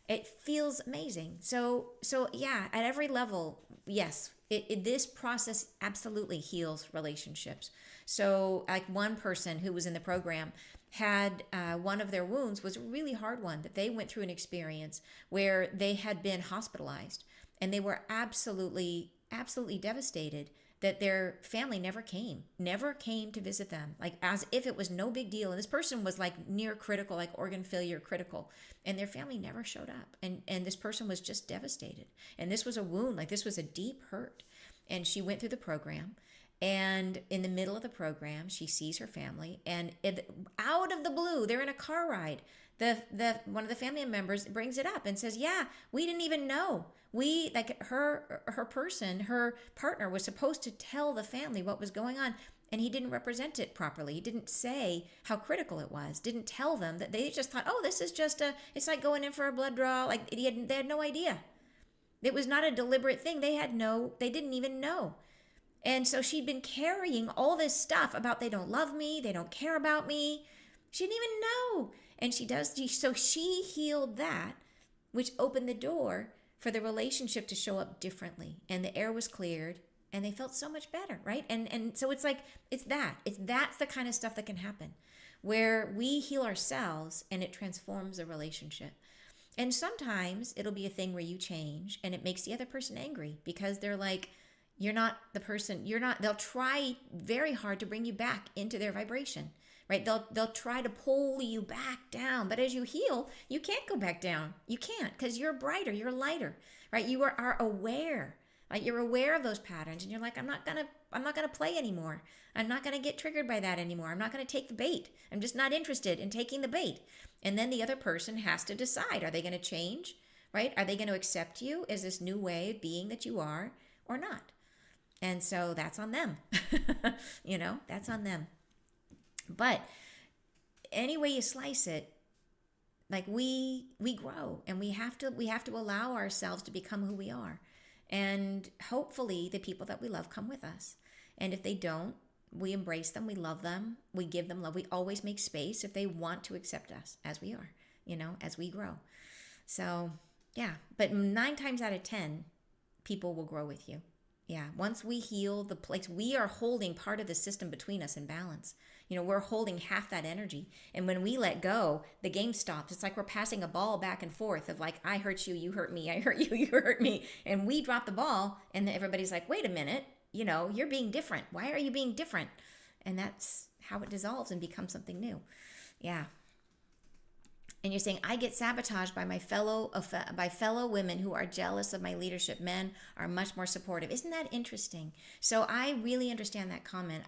It feels amazing. So yeah, at every level, yes, this process absolutely heals relationships. So like one person who was in the program had one of their wounds was a really hard one, that they went through an experience where they had been hospitalized, and they were absolutely devastated that their family never came to visit them, like as if it was no big deal. And this person was like near critical, like organ failure critical, and their family never showed up. And this person was just devastated. And this was a wound, like this was a deep hurt. And she went through the program. And in the middle of the program, she sees her family, and out of the blue, they're in a car ride. The one of the family members brings it up and says, "Yeah, we didn't even know. We like her partner was supposed to tell the family what was going on, and he didn't represent it properly. He didn't say how critical it was. Didn't tell them that. They just thought, oh, this is just it's like going in for a blood draw. Like they had no idea. It was not a deliberate thing. They didn't even know." And so she'd been carrying all this stuff about they don't love me, they don't care about me. She didn't even know. And so she healed that, which opened the door for the relationship to show up differently. And the air was cleared, and they felt so much better, right? And so it's like, that's the kind of stuff that can happen, where we heal ourselves and it transforms the relationship. And sometimes it'll be a thing where you change and it makes the other person angry, because they're like, you're not the person, they'll try very hard to bring you back into their vibration, right? They'll try to pull you back down, but as you heal, you can't go back down. You can't, because you're brighter, you're lighter, right? You are aware. Like you're aware of those patterns and you're like, I'm not gonna play anymore. I'm not gonna get triggered by that anymore. I'm not gonna take the bait. I'm just not interested in taking the bait. And then the other person has to decide, are they gonna change? Right? Are they gonna accept you as this new way of being that you are or not? And so that's on them. That's on them. But any way you slice it, like we grow, and we have to allow ourselves to become who we are. And hopefully the people that we love come with us. And if they don't, we embrace them, we love them, we give them love. We always make space if they want to accept us as we are, as we grow. So, yeah, but 9 times out of 10, people will grow with you. Yeah, once we heal the place, we are holding part of the system between us in balance. We're holding half that energy. And when we let go, the game stops. It's like we're passing a ball back and forth of like, I hurt you, you hurt me, I hurt you, you hurt me. And we drop the ball and everybody's like, wait a minute, you're being different. Why are you being different? And that's how it dissolves and becomes something new. Yeah. And you're saying, I get sabotaged by fellow women who are jealous of my leadership. Men are much more supportive. Isn't that interesting? So I really understand that comment.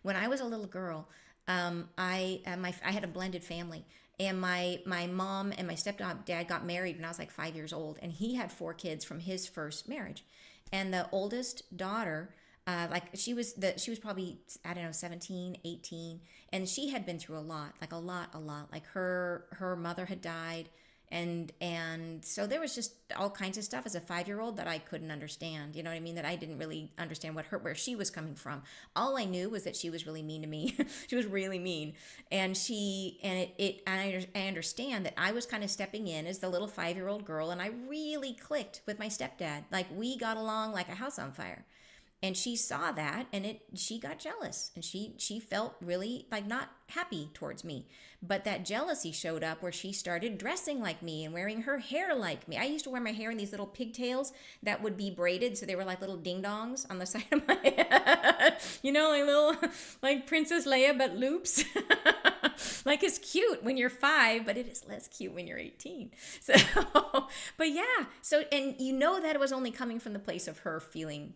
When I was a little girl, I had a blended family, and my mom and my stepdad got married when I was like 5 years old, and he had 4 kids from his first marriage, and the oldest daughter. She was probably, I don't know, 17, 18. And she had been through a lot. Like her mother had died. And so there was just all kinds of stuff as a 5-year-old that I couldn't understand. You know what I mean? That I didn't really understand where she was coming from. All I knew was that she was really mean to me. She was really mean. And I understand that I was kind of stepping in as the little 5-year-old girl. And I really clicked with my stepdad. Like we got along like a house on fire. And she saw that, and she got jealous, and she felt really like not happy towards me. But that jealousy showed up where she started dressing like me and wearing her hair like me. I used to wear my hair in these little pigtails that would be braided, so they were like little ding-dongs on the side of my head. Like little, like Princess Leia, but loops. Like it's cute when you're 5, but it is less cute when you're 18. So, but yeah. So, and that it was only coming from the place of her feeling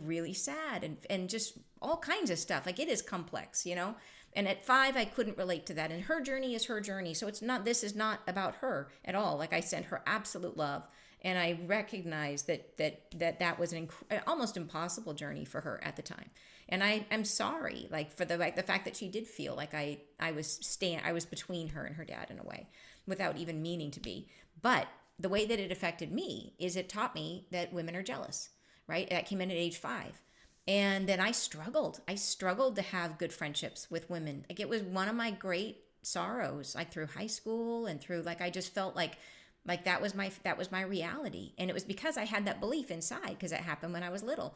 really sad and just all kinds of stuff. Like it is complex, And at 5, I couldn't relate to that. And her journey is her journey. So this is not about her at all. Like I sent her absolute love. And I recognized that was an almost impossible journey for her at the time. And I'm sorry, like for the fact that she did feel like I was between her and her dad in a way, without even meaning to be. But the way that it affected me is it taught me that women are jealous, right? That came in at age 5. And then I struggled. To have good friendships with women. Like it was one of my great sorrows, like through high school and through I just felt like that was my reality. And it was because I had that belief inside, because it happened when I was little.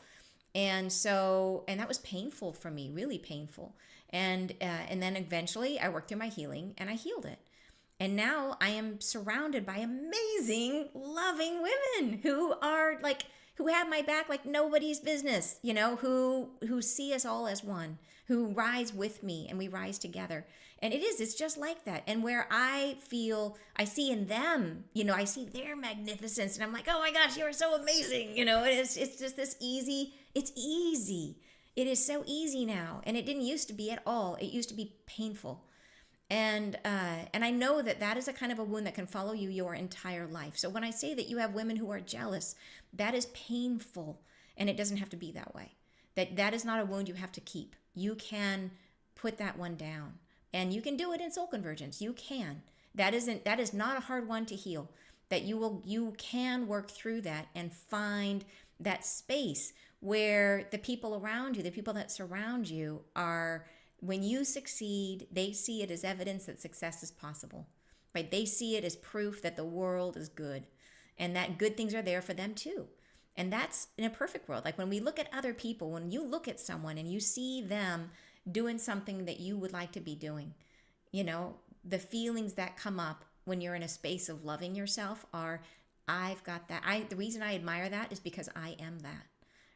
And that was painful for me, really painful. And then eventually I worked through my healing and I healed it. And now I am surrounded by amazing, loving women who have my back like nobody's business, who see us all as one, who rise with me, and we rise together. And it's just like that. And where I see in them, I see their magnificence, and I'm like, oh my gosh, you are so amazing. It's just this easy. It's easy. It is so easy now. And it didn't used to be at all. It used to be painful. And I know that is a kind of a wound that can follow you your entire life. So when I say that you have women who are jealous, that is painful, and it doesn't have to be that way. That is not a wound you have to keep. You can put that one down, and you can do it in Soul Convergence. You can. That is not a hard one to heal. That you can work through that and find that space where the people around you, the people that surround you are. When you succeed, they see it as evidence that success is possible, right? They see it as proof that the world is good and that good things are there for them too. And that's in a perfect world. Like when we look at other people, when you look at someone and you see them doing something that you would like to be doing, the feelings that come up when you're in a space of loving yourself are, I've got that. The reason I admire that is because I am that.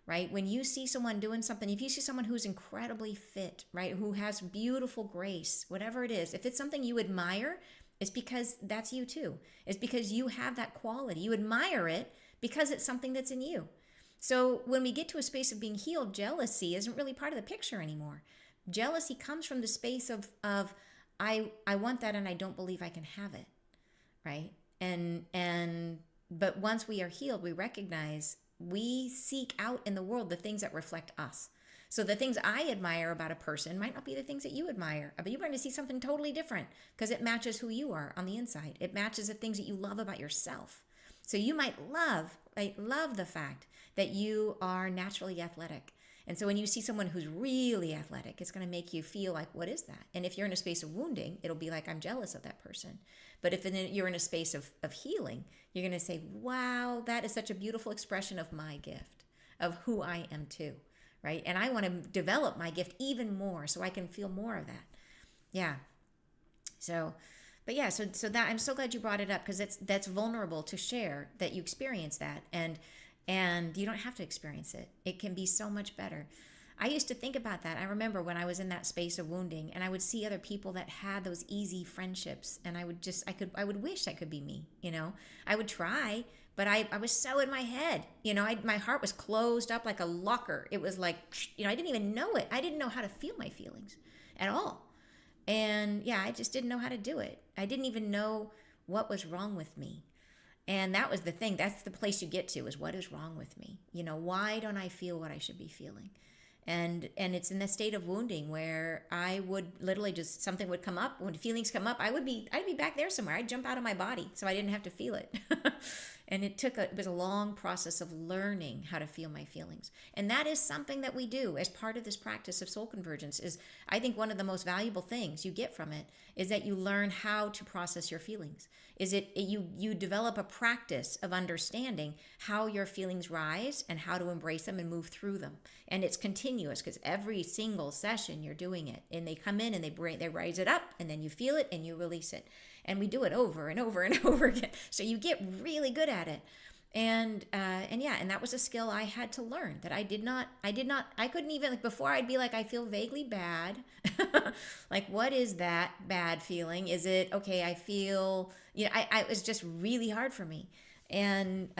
Right? When you see someone doing something, if you see someone who's incredibly fit, right? Who has beautiful grace, whatever it is, if it's something you admire, it's because that's you too. It's because you have that quality. You admire it because it's something that's in you. So when we get to a space of being healed, jealousy isn't really part of the picture anymore. Jealousy comes from the space of I want that and I don't believe I can have it, right? And but once we are healed, we recognize we seek out in the world the things that reflect us. So the things I admire about a person might not be the things that you admire, but you're going to see something totally different because it matches who you are on the inside. It matches the things that you love about yourself. So you might love the fact that you are naturally athletic. And so when you see someone who's really athletic, it's going to make you feel like, what is that? And if you're in a space of wounding, it'll be like, I'm jealous of that person. But if you're in a space of healing, you're going to say, wow, that is such a beautiful expression of my gift, of who I am too, right? And I want to develop my gift even more so I can feel more of that. Yeah. So, but yeah, so that I'm so glad you brought it up because that's vulnerable to share that you experience that. And you don't have to experience it. It can be so much better. I used to think about that. I remember when I was in that space of wounding and I would see other people that had those easy friendships and I would wish that could be me, I would try, but I was so in my head, my heart was closed up like a locker. It was like, I didn't even know it. I didn't know how to feel my feelings at all. And yeah, I just didn't know how to do it. I didn't even know what was wrong with me. And that was the thing. That's the place you get to is what is wrong with me? Why don't I feel what I should be feeling? And it's in the state of wounding where I would literally just, something would come up. When feelings come up, I'd be back there somewhere. I'd jump out of my body so I didn't have to feel it. And it was a long process of learning how to feel my feelings. And that is something that we do as part of this practice of soul convergence. Is I think one of the most valuable things you get from it is that you learn how to process your feelings. You develop a practice of understanding how your feelings rise and how to embrace them and move through them. And it's continuous because every single session you're doing it, and they come in and they raise it up, and then you feel it and you release it. And we do it over and over and over again. So you get really good at it. And that was a skill I had to learn that I couldn't even, like, before I'd be like, I feel vaguely bad. Like, what is that bad feeling? Is it, okay, I feel, it was just really hard for me. And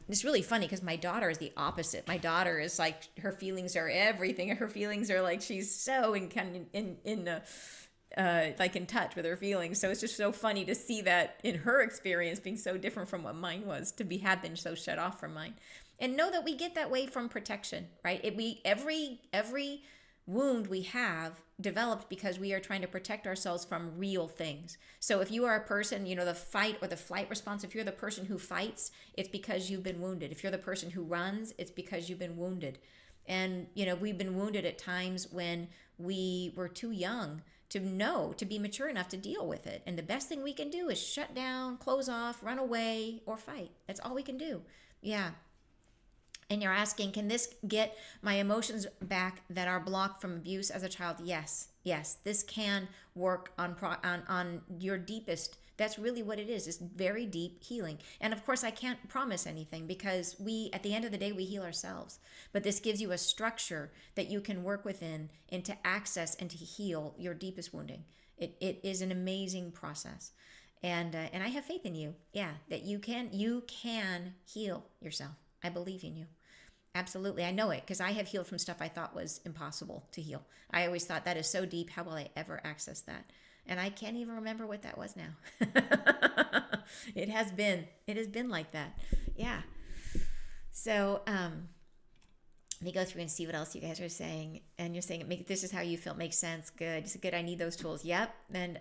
it's really funny because my daughter is the opposite. My daughter is like, her feelings are everything. Her feelings are like, she's so in touch with her feelings. So it's just so funny to see that in her experience being so different from what mine was, to have been so shut off from mine. And know that we get that way from protection, right? Every wound we have developed because we are trying to protect ourselves from real things. So if you are a person, the fight or the flight response, if you're the person who fights, it's because you've been wounded. If you're the person who runs, it's because you've been wounded. And, we've been wounded at times when we were too young to be mature enough to deal with it. And the best thing we can do is shut down, close off, run away, or fight. That's all we can do. Yeah. And you're asking, can this get my emotions back that are blocked from abuse as a child? Yes. This can work on your deepest. That's really what it is. It's very deep healing. And of course, I can't promise anything because at the end of the day, we heal ourselves. But this gives you a structure that you can work within and to access and to heal your deepest wounding. It is an amazing process. And I have faith in you. Yeah, that you can heal yourself. I believe in you. Absolutely. I know it because I have healed from stuff I thought was impossible to heal. I always thought, that is so deep. How will I ever access that? And I can't even remember what that was now. It has been like that. Yeah. So, let me go through and see what else you guys are saying. And you're saying, this is how you feel. Makes sense. Good. It's good. I need those tools. Yep. And,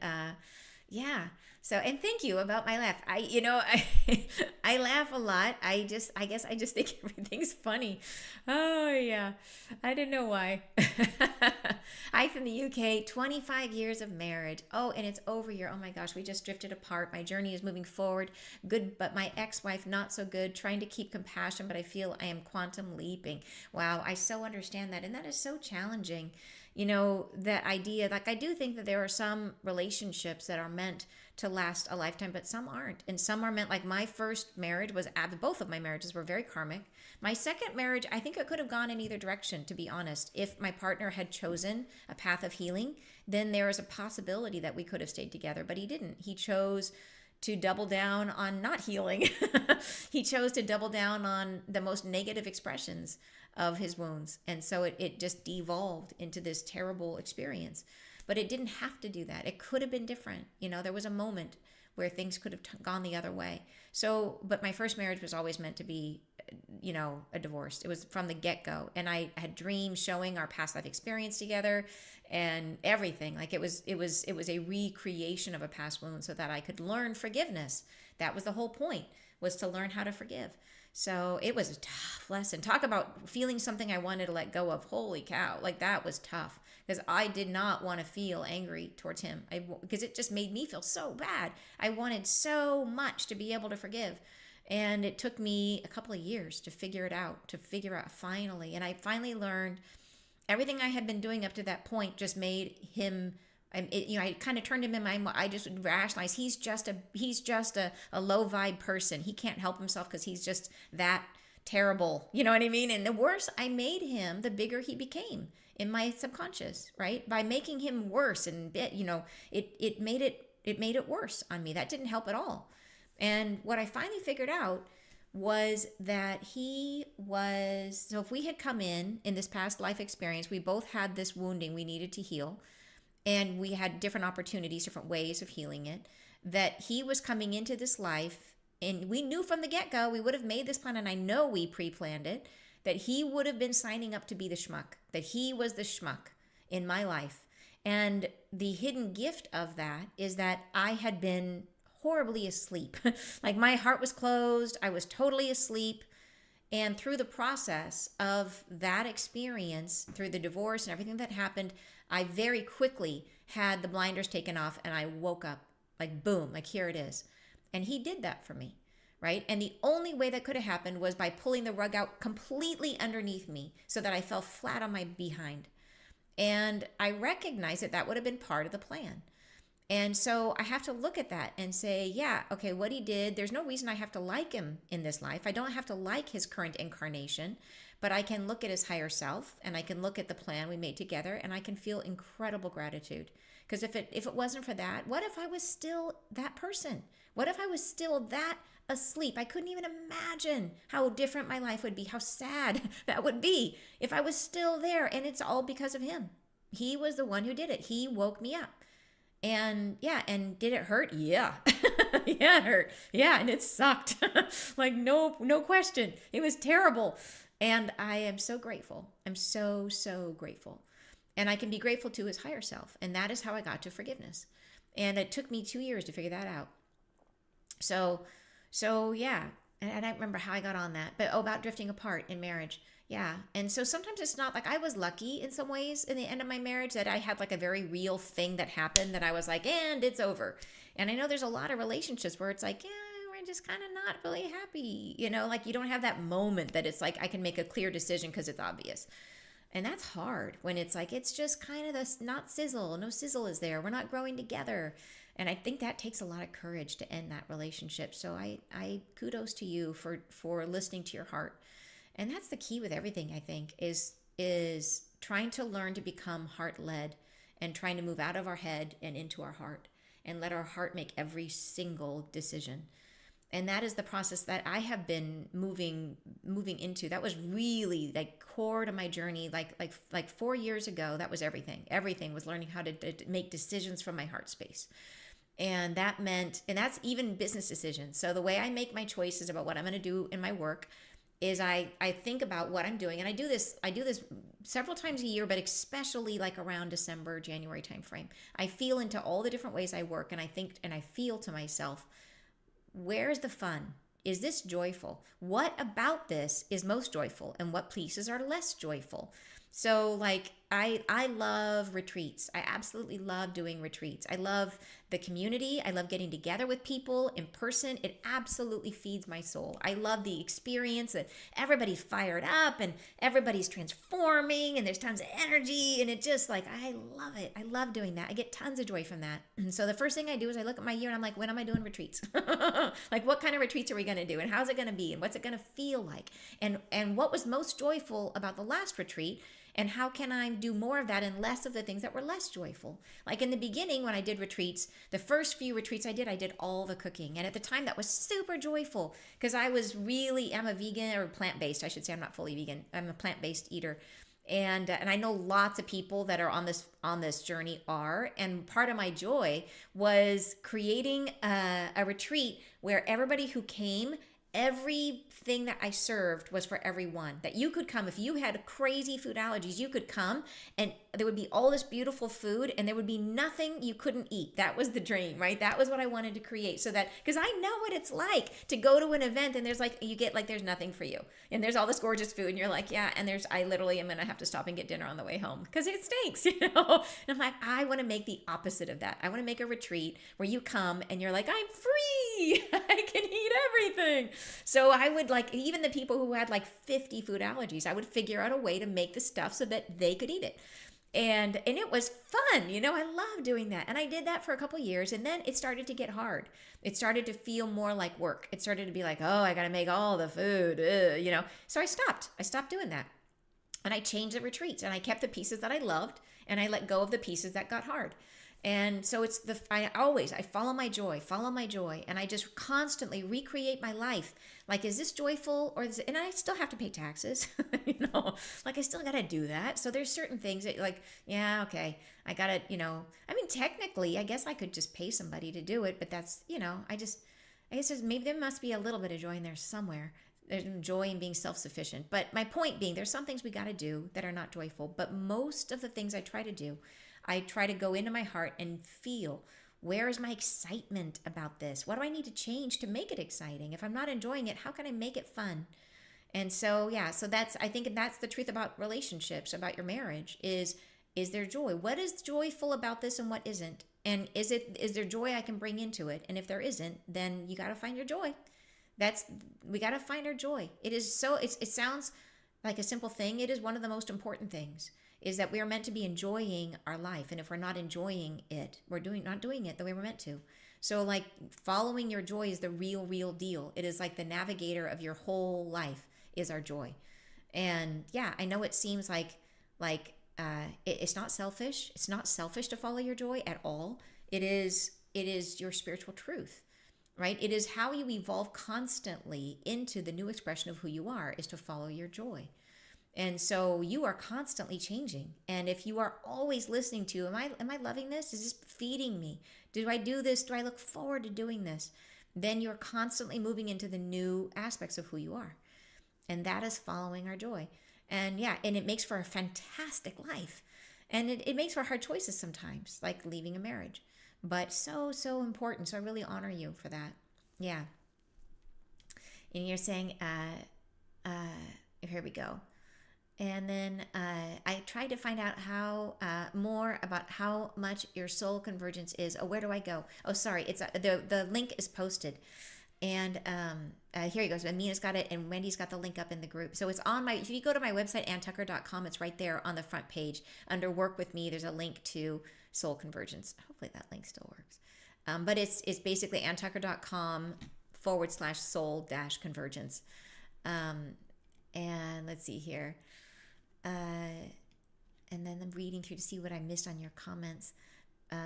yeah. So, and thank you about my laugh. I laugh a lot. I guess I just think everything's funny. Oh yeah. I don't know why. I from the UK, 25 years of marriage. Oh, and it's over here. Oh my gosh, we just drifted apart. My journey is moving forward. Good, but my ex-wife, not so good. Trying to keep compassion, but I feel I am quantum leaping. Wow, I so understand that. And that is so challenging. That idea, like, I do think that there are some relationships that are meant to last a lifetime, but some aren't. And some are meant, like my first marriage was, both of my marriages were very karmic. My second marriage, I think it could have gone in either direction, to be honest. If my partner had chosen a path of healing, then there is a possibility that we could have stayed together, but he didn't. He chose to double down on not healing. He chose to double down on the most negative expressions of his wounds. And so it just devolved into this terrible experience. But it didn't have to do that. It could have been different. There was a moment where things could have gone the other way. So, but my first marriage was always meant to be, a divorce. It was from the get-go. And I had dreams showing our past life experience together and everything. Like it was a recreation of a past wound so that I could learn forgiveness. That was the whole point, was to learn how to forgive. So it was a tough lesson. Talk about feeling something I wanted to let go of. Holy cow. Like that was tough, because I did not want to feel angry towards him, because it just made me feel so bad. I wanted so much to be able to forgive. And it took me a couple of years to figure it out, finally. And I finally learned everything I had been doing up to that point just made him, I kind of turned him in my mind. I just would rationalize he's just a low vibe person. He can't help himself because he's just that terrible. You know what I mean? And the worse I made him, the bigger he became in my subconscious, right? By making him worse, and it made it worse on me. That didn't help at all. And what I finally figured out was that so if we had come in this past life experience, we both had this wounding we needed to heal, and we had different opportunities, different ways of healing it, that he was coming into this life, and we knew from the get-go, we would have made this plan, and I know we pre-planned it, that he would have been signing up to be the schmuck, that he was the schmuck in my life. And the hidden gift of that is that I had been horribly asleep. Like my heart was closed. I was totally asleep. And through the process of that experience, through the divorce and everything that happened, I very quickly had the blinders taken off, and I woke up like boom, like here it is. And he did that for me, right? And the only way that could have happened was by pulling the rug out completely underneath me so that I fell flat on my behind. And I recognize that would have been part of the plan. And so I have to look at that and say, yeah, okay, what he did, there's no reason I have to like him in this life. I don't have to like his current incarnation, but I can look at his higher self, and I can look at the plan we made together, and I can feel incredible gratitude. Because if it wasn't for that, what if I was still that person? What if I was still that asleep? I couldn't even imagine how different my life would be, how sad that would be if I was still there. And it's all because of him. He was the one who did it. He woke me up. And yeah, and did it hurt? Yeah. Yeah, it hurt. Yeah, and it sucked. Like no question. It was terrible. And I am so grateful. I'm so, so grateful. And I can be grateful to his higher self. And that is how I got to forgiveness. And it took me 2 years to figure that out. So yeah. And I don't remember how I got on that. But about drifting apart in marriage. Yeah. And so sometimes it's not like, I was lucky in some ways in the end of my marriage that I had like a very real thing that happened that I was like, and it's over. And I know there's a lot of relationships where it's like, yeah, we're just kind of not really happy. Like you don't have that moment that it's like, I can make a clear decision because it's obvious. And that's hard when it's like, it's just kind of this not sizzle. No sizzle is there. We're not growing together. And I think that takes a lot of courage to end that relationship. So I kudos to you for listening to your heart. And that's the key with everything, I think, is trying to learn to become heart-led and trying to move out of our head and into our heart and let our heart make every single decision. And that is the process that I have been moving into. That was really like core to my journey. Like 4 years ago, that was everything. Everything was learning how to make decisions from my heart space. And that meant, and that's even business decisions. So the way I make my choices about what I'm going to do in my work is I think about what I'm doing, and I do this several times a year, but especially like around December, January timeframe. I feel into all the different ways I work, and I think and I feel to myself, where's the fun? Is this joyful? What about this is most joyful, and what pieces are less joyful? So like I love retreats. I absolutely love doing retreats. I love the community. I love getting together with people in person. It absolutely feeds my soul. I love the experience that everybody's fired up and everybody's transforming and there's tons of energy, and it just like, I love it. I love doing that. I get tons of joy from that. And so the first thing I do is I look at my year and I'm like, when am I doing retreats? Like what kind of retreats are we going to do, and how's it going to be, and what's it going to feel like? And what was most joyful about the last retreat And how can I do more of that and less of the things that were less joyful? Like in the beginning, when I did retreats, the first few retreats I did all the cooking. And at the time, that was super joyful because I'm a vegan, or plant-based, I should say. I'm not fully vegan. I'm a plant-based eater. And I know lots of people that are on this journey are, and part of my joy was creating a retreat where everybody who came, everything that I served was for everyone. That you could come, if you had crazy food allergies, you could come and there would be all this beautiful food and there would be nothing you couldn't eat. That was the dream, right? That was what I wanted to create. So that, because I know what it's like to go to an event and there's there's nothing for you. And there's all this gorgeous food and you're like, yeah, and I literally am going to have to stop and get dinner on the way home because it stinks, And I'm like, I want to make the opposite of that. I want to make a retreat where you come and you're like, I'm free. I can eat everything. So I would, like, even the people who had like 50 food allergies, I would figure out a way to make the stuff so that they could eat it. And it was fun. I love doing that. And I did that for a couple of years, and then it started to get hard. It started to feel more like work. It started to be like, oh, I got to make all the food, So I stopped doing that. And I changed the retreats, and I kept the pieces that I loved, and I let go of the pieces that got hard. And so I follow my joy, and I just constantly recreate my life. Like, is this joyful, and I still have to pay taxes, like I still got to do that. So there's certain things that, like, yeah, okay, I got to, technically, I guess I could just pay somebody to do it, but that's, I guess maybe there must be a little bit of joy in there somewhere. There's joy in being self-sufficient. But my point being, there's some things we got to do that are not joyful, but most of the things I try to go into my heart and feel, where is my excitement about this? What do I need to change to make it exciting? If I'm not enjoying it, how can I make it fun? And so, yeah, I think that's the truth about relationships, about your marriage, is there joy? What is joyful about this and what isn't? And is there joy I can bring into it? And if there isn't, then you got to find your joy. We got to find our joy. It sounds like a simple thing. It is one of the most important things, is that we are meant to be enjoying our life. And if we're not enjoying it, we're not doing it the way we're meant to. So, like, following your joy is the real deal. It is like the navigator of your whole life is our joy. And yeah, I know it seems like it's not selfish. It's not selfish to follow your joy at all. It is your spiritual truth. Right? It is how you evolve constantly into the new expression of who you are, is to follow your joy. And so you are constantly changing. And if you are always listening to, am I loving this? Is this feeding me? Do I do this? Do I look forward to doing this? Then you're constantly moving into the new aspects of who you are. And that is following our joy. And yeah, and it makes for a fantastic life. And it makes for hard choices sometimes, like leaving a marriage. But so important. So I really honor you for that. Yeah. And you're saying, here we go. And then I tried to find out how more about how much your soul convergence is. Oh, where do I go? Oh, sorry. It's the link is posted. And here he goes. Amina's got it, and Wendy's got the link up in the group. So it's on if you go to my website, AnnTucker.com, it's right there on the front page. Under Work With Me, there's a link to Soul Convergence. Hopefully that link still works. But it's basically AnnTucker.com/soul-convergence. And let's see here. And then I'm reading through to see what I missed on your comments.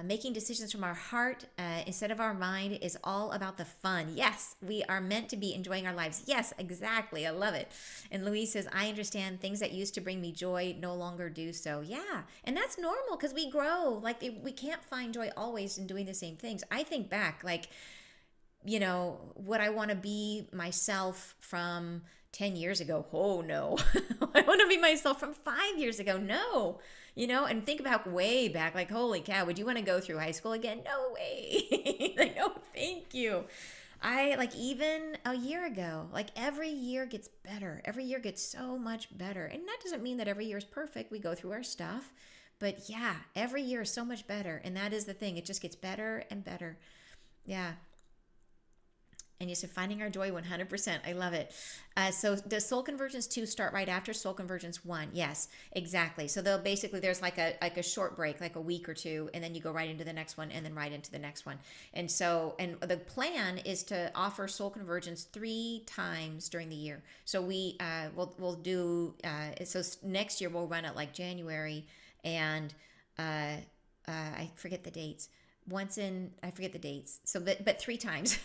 Making decisions from our heart instead of our mind is all about the fun. Yes, we are meant to be enjoying our lives. Yes, exactly. I love it. And Louise says, I understand things that used to bring me joy no longer do so. Yeah, and that's normal because we grow. Like, we can't find joy always in doing the same things. I think back, like, would I want to be myself from 10 years ago? Oh, no. I want to be myself from 5 years ago. No. And think about way back, like, holy cow, would you want to go through high school again? No way. Like, no, thank you. Even a year ago, like, every year gets better. Every year gets so much better. And that doesn't mean that every year is perfect. We go through our stuff. But yeah, every year is so much better. And that is the thing. It just gets better and better. Yeah. And you said finding our joy 100%. I love it. So does Soul Convergence 2 start right after Soul Convergence 1? Yes, exactly. So they'll basically, there's like a short break, like a week or two, and then you go right into the next one and then right into the next one. And so, and the plan is to offer Soul Convergence 3 times during the year. So we'll do, so next year we'll run it like January and I forget the dates. Once in, I forget the dates. So, but 3 times.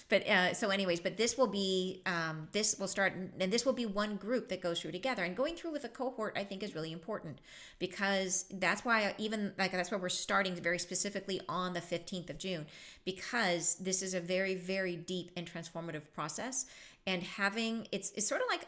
But so, anyways, but this will be this will start, and this will be one group that goes through together. And going through with a cohort, I think, is really important because that's why that's why we're starting very specifically on the 15th of June, because this is a very, very deep and transformative process. And having it's sort of like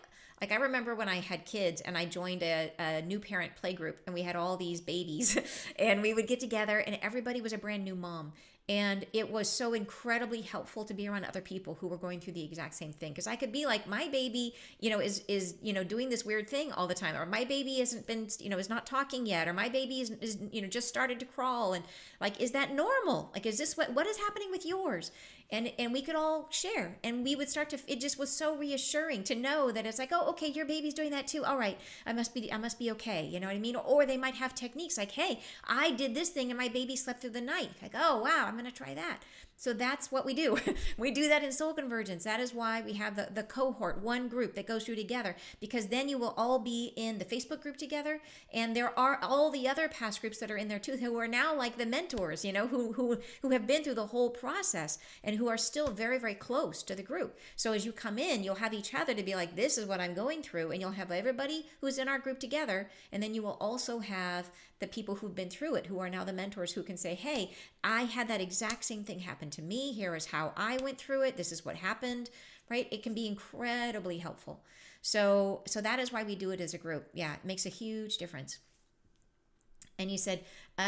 I remember when I had kids and I joined a new parent play group and we had all these babies and we would get together and everybody was a brand new mom. And it was so incredibly helpful to be around other people who were going through the exact same thing. Because I could be like, my baby, is doing this weird thing all the time, or my baby hasn't been, is not talking yet, or my baby is just started to crawl, and like, is that normal? Like, is this what is happening with yours? And we could all share, and we would start to. It just was so reassuring to know that it's like, oh, okay, your baby's doing that too. All right, I must be okay. You know what I mean? Or they might have techniques like, hey, I did this thing and my baby slept through the night. Like, oh wow, I'm gonna try that. So that's what we do. We do that in Soul Convergence. That is why we have the cohort, one group that goes through together, because then you will all be in the Facebook group together. And there are all the other past groups that are in there too, who are now like the mentors, who have been through the whole process and who are still very, very close to the group. So as you come in, you'll have each other to be like, this is what I'm going through. And you'll have everybody who's in our group together. And then you will also have the people who've been through it, who are now the mentors, who can say, hey, I had that exact same thing happen to me. Here is how I went through it. This is what happened, right? It can be incredibly helpful. So that is why we do it as a group. Yeah, it makes a huge difference. And you said,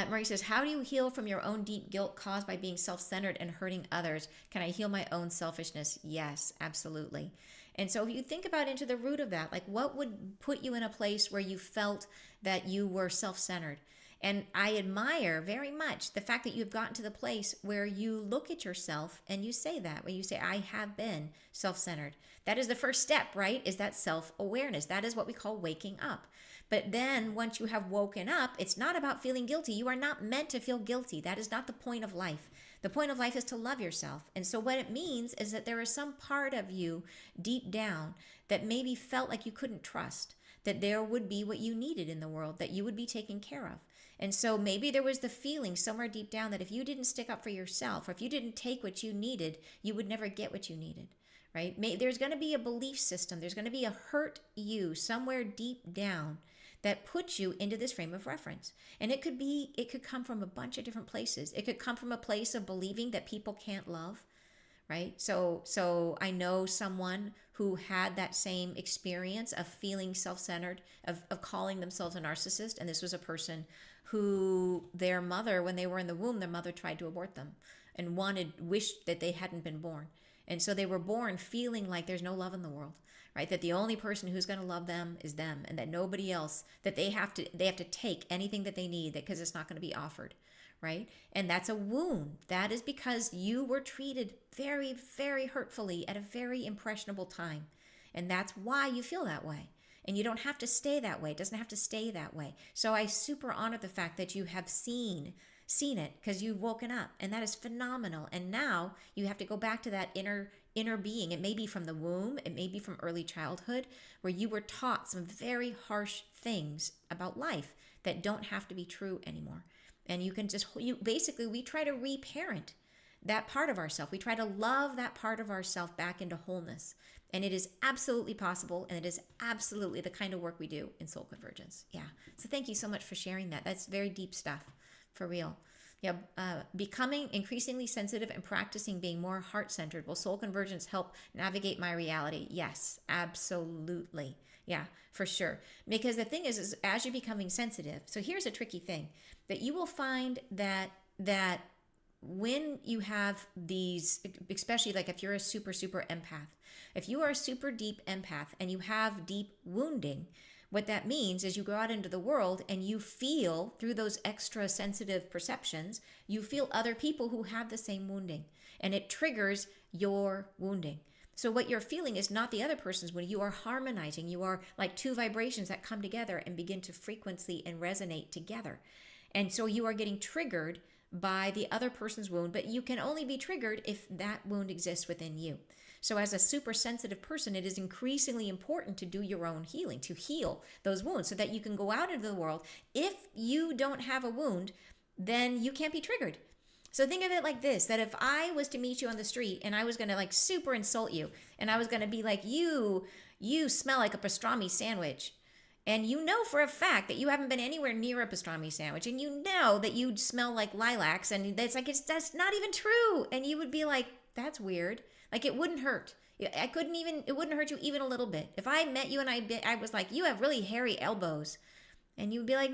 Marie says, how do you heal from your own deep guilt caused by being self-centered and hurting others? Can I heal my own selfishness? Yes, absolutely. And so if you think about into the root of that, like what would put you in a place where you felt that you were self-centered? And I admire very much the fact that you've gotten to the place where you look at yourself and you say that, where you say, I have been self-centered. That is the first step, right? Is that self-awareness. That is what we call waking up. But then once you have woken up, it's not about feeling guilty. You are not meant to feel guilty. That is not the point of life. The point of life is to love yourself. And so what it means is that there is some part of you deep down that maybe felt like you couldn't trust, that there would be what you needed in the world, that you would be taken care of. And so maybe there was the feeling somewhere deep down that if you didn't stick up for yourself, or if you didn't take what you needed, you would never get what you needed, right? There's going to be a belief system. There's going to be a hurt you somewhere deep down that puts you into this frame of reference. And it could come from a bunch of different places. It could come from a place of believing that people can't love, right? So I know someone who had that same experience of feeling self-centered, of calling themselves a narcissist. And this was a person who their mother, when they were in the womb, their mother tried to abort them and wished that they hadn't been born. And so they were born feeling like there's no love in the world, right? That the only person who's going to love them is them, and that nobody else, that they have to take anything that they need because it's not going to be offered, right? And that's a wound. That is because you were treated very, very hurtfully at a very impressionable time. And that's why you feel that way. And you don't have to stay that way. It doesn't have to stay that way. So I super honor the fact that you have seen it because you've woken up, and that is phenomenal. And now you have to go back to that inner being. It may be from the womb, it may be from early childhood, where you were taught some very harsh things about life that don't have to be true anymore. And you can basically, we try to reparent that part of ourselves. We try to love that part of ourselves back into wholeness. And it is absolutely possible, and it is absolutely the kind of work we do in Soul Convergence. Yeah. So thank you so much for sharing that. That's very deep stuff, for real. Yeah. Becoming increasingly sensitive and practicing being more heart-centered. Will Soul Convergence help navigate my reality? Yes, absolutely. Yeah, for sure. Because the thing is as you're becoming sensitive, so here's a tricky thing, that you will find that when you have these, especially like if you're a super, super empath, if you are a super deep empath and you have deep wounding, what that means is you go out into the world and you feel through those extra sensitive perceptions, you feel other people who have the same wounding. and it triggers your wounding. So what you're feeling is not the other person's wound. You are harmonizing. You are like two vibrations that come together and begin to frequency and resonate together. And so you are getting triggered by the other person's wound, but you can only be triggered if that wound exists within you. So as a super sensitive person, it is increasingly important to do your own healing, to heal those wounds so that you can go out into the world. If you don't have a wound, then you can't be triggered. So think of it like this, that if I was to meet you on the street and I was going to like super insult you and I was going to be like, you smell like a pastrami sandwich. And you know for a fact that you haven't been anywhere near a pastrami sandwich, and you know that you smell like lilacs, and that's not even true. And you would be like, that's weird. Like it wouldn't hurt. It wouldn't hurt you even a little bit. If I met you and I was like, you have really hairy elbows, and you would be like,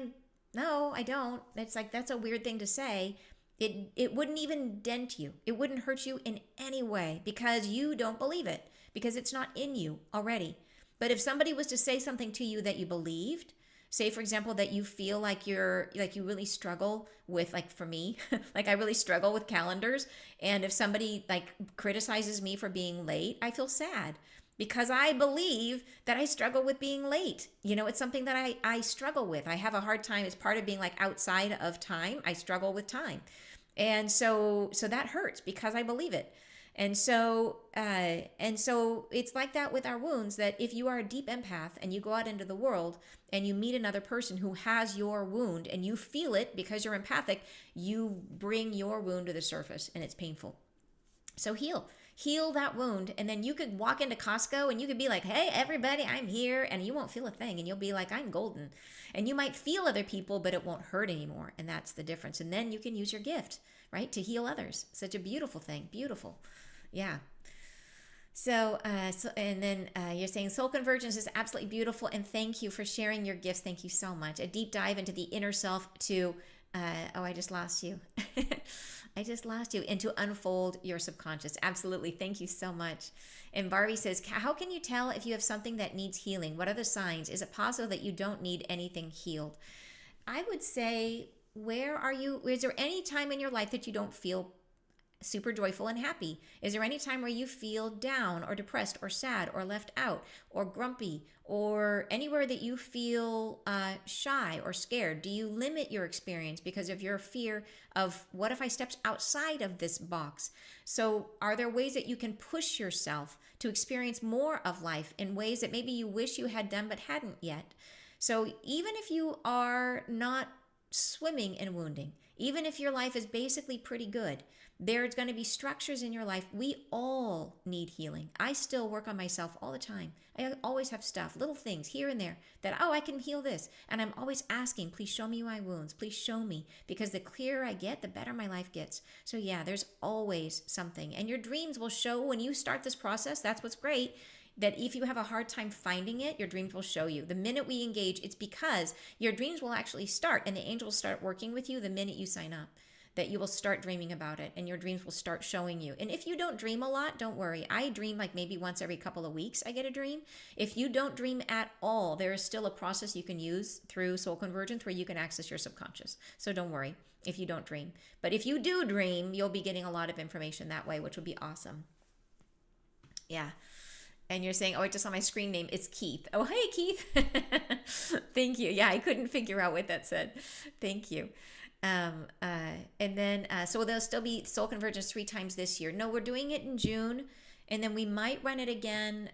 no, I don't. It's like, that's a weird thing to say. It wouldn't even dent you. It wouldn't hurt you in any way because you don't believe it, because it's not in you already. But if somebody was to say something to you that you believed, say for example that you feel like you really struggle with, like for me, like I really struggle with calendars, and if somebody like criticizes me for being late, I feel sad because I believe that I struggle with being late. It's something that I struggle with. I have a hard time. It's part of being like outside of time. I struggle with time. And so that hurts because I believe it. And so it's like that with our wounds, that if you are a deep empath and you go out into the world and you meet another person who has your wound and you feel it because you're empathic, you bring your wound to the surface and it's painful. So heal that wound. And then you could walk into Costco and you could be like, hey, everybody, I'm here. And you won't feel a thing. And you'll be like, I'm golden. And you might feel other people, but it won't hurt anymore. And that's the difference. And then you can use your gift, right, to heal others. Such a beautiful thing. Beautiful. Yeah. So you're saying Soul Convergence is absolutely beautiful. And thank you for sharing your gifts. Thank you so much. A deep dive into the inner self to, I just lost you. And to unfold your subconscious. Absolutely. Thank you so much. And Barbie says, how can you tell if you have something that needs healing? What are the signs? Is it possible that you don't need anything healed? I would say, is there any time in your life that you don't feel super joyful and happy? Is there any time where you feel down or depressed or sad or left out or grumpy, or anywhere that you feel shy or scared? Do you limit your experience because of your fear of what if I stepped outside of this box? So are there ways that you can push yourself to experience more of life in ways that maybe you wish you had done but hadn't yet? So even if you are not swimming in wounding, even if your life is basically pretty good, there's going to be structures in your life. We all need healing. I still work on myself all the time. I always have stuff, little things here and there that, I can heal this. And I'm always asking, please show me my wounds. Please show me. Because the clearer I get, the better my life gets. So yeah, there's always something. And your dreams will show when you start this process. That's what's great. That if you have a hard time finding it, your dreams will show you. The minute we engage, it's because your dreams will actually start, and the angels start working with you the minute you sign up. That you will start dreaming about it, and your dreams will start showing you. And if you don't dream a lot, don't worry. I dream like maybe once every couple of weeks I get a dream. If you don't dream at all, there is still a process you can use through Soul Convergence where you can access your subconscious. So don't worry if you don't dream. But if you do dream, you'll be getting a lot of information that way, which would be awesome. Yeah. And you're saying, I just saw my screen name. It's Keith. Oh, hey, Keith. Thank you. Yeah, I couldn't figure out what that said. Thank you. And then, so there'll still be Soul Convergence 3 times this year. No, we're doing it in June, and then we might run it again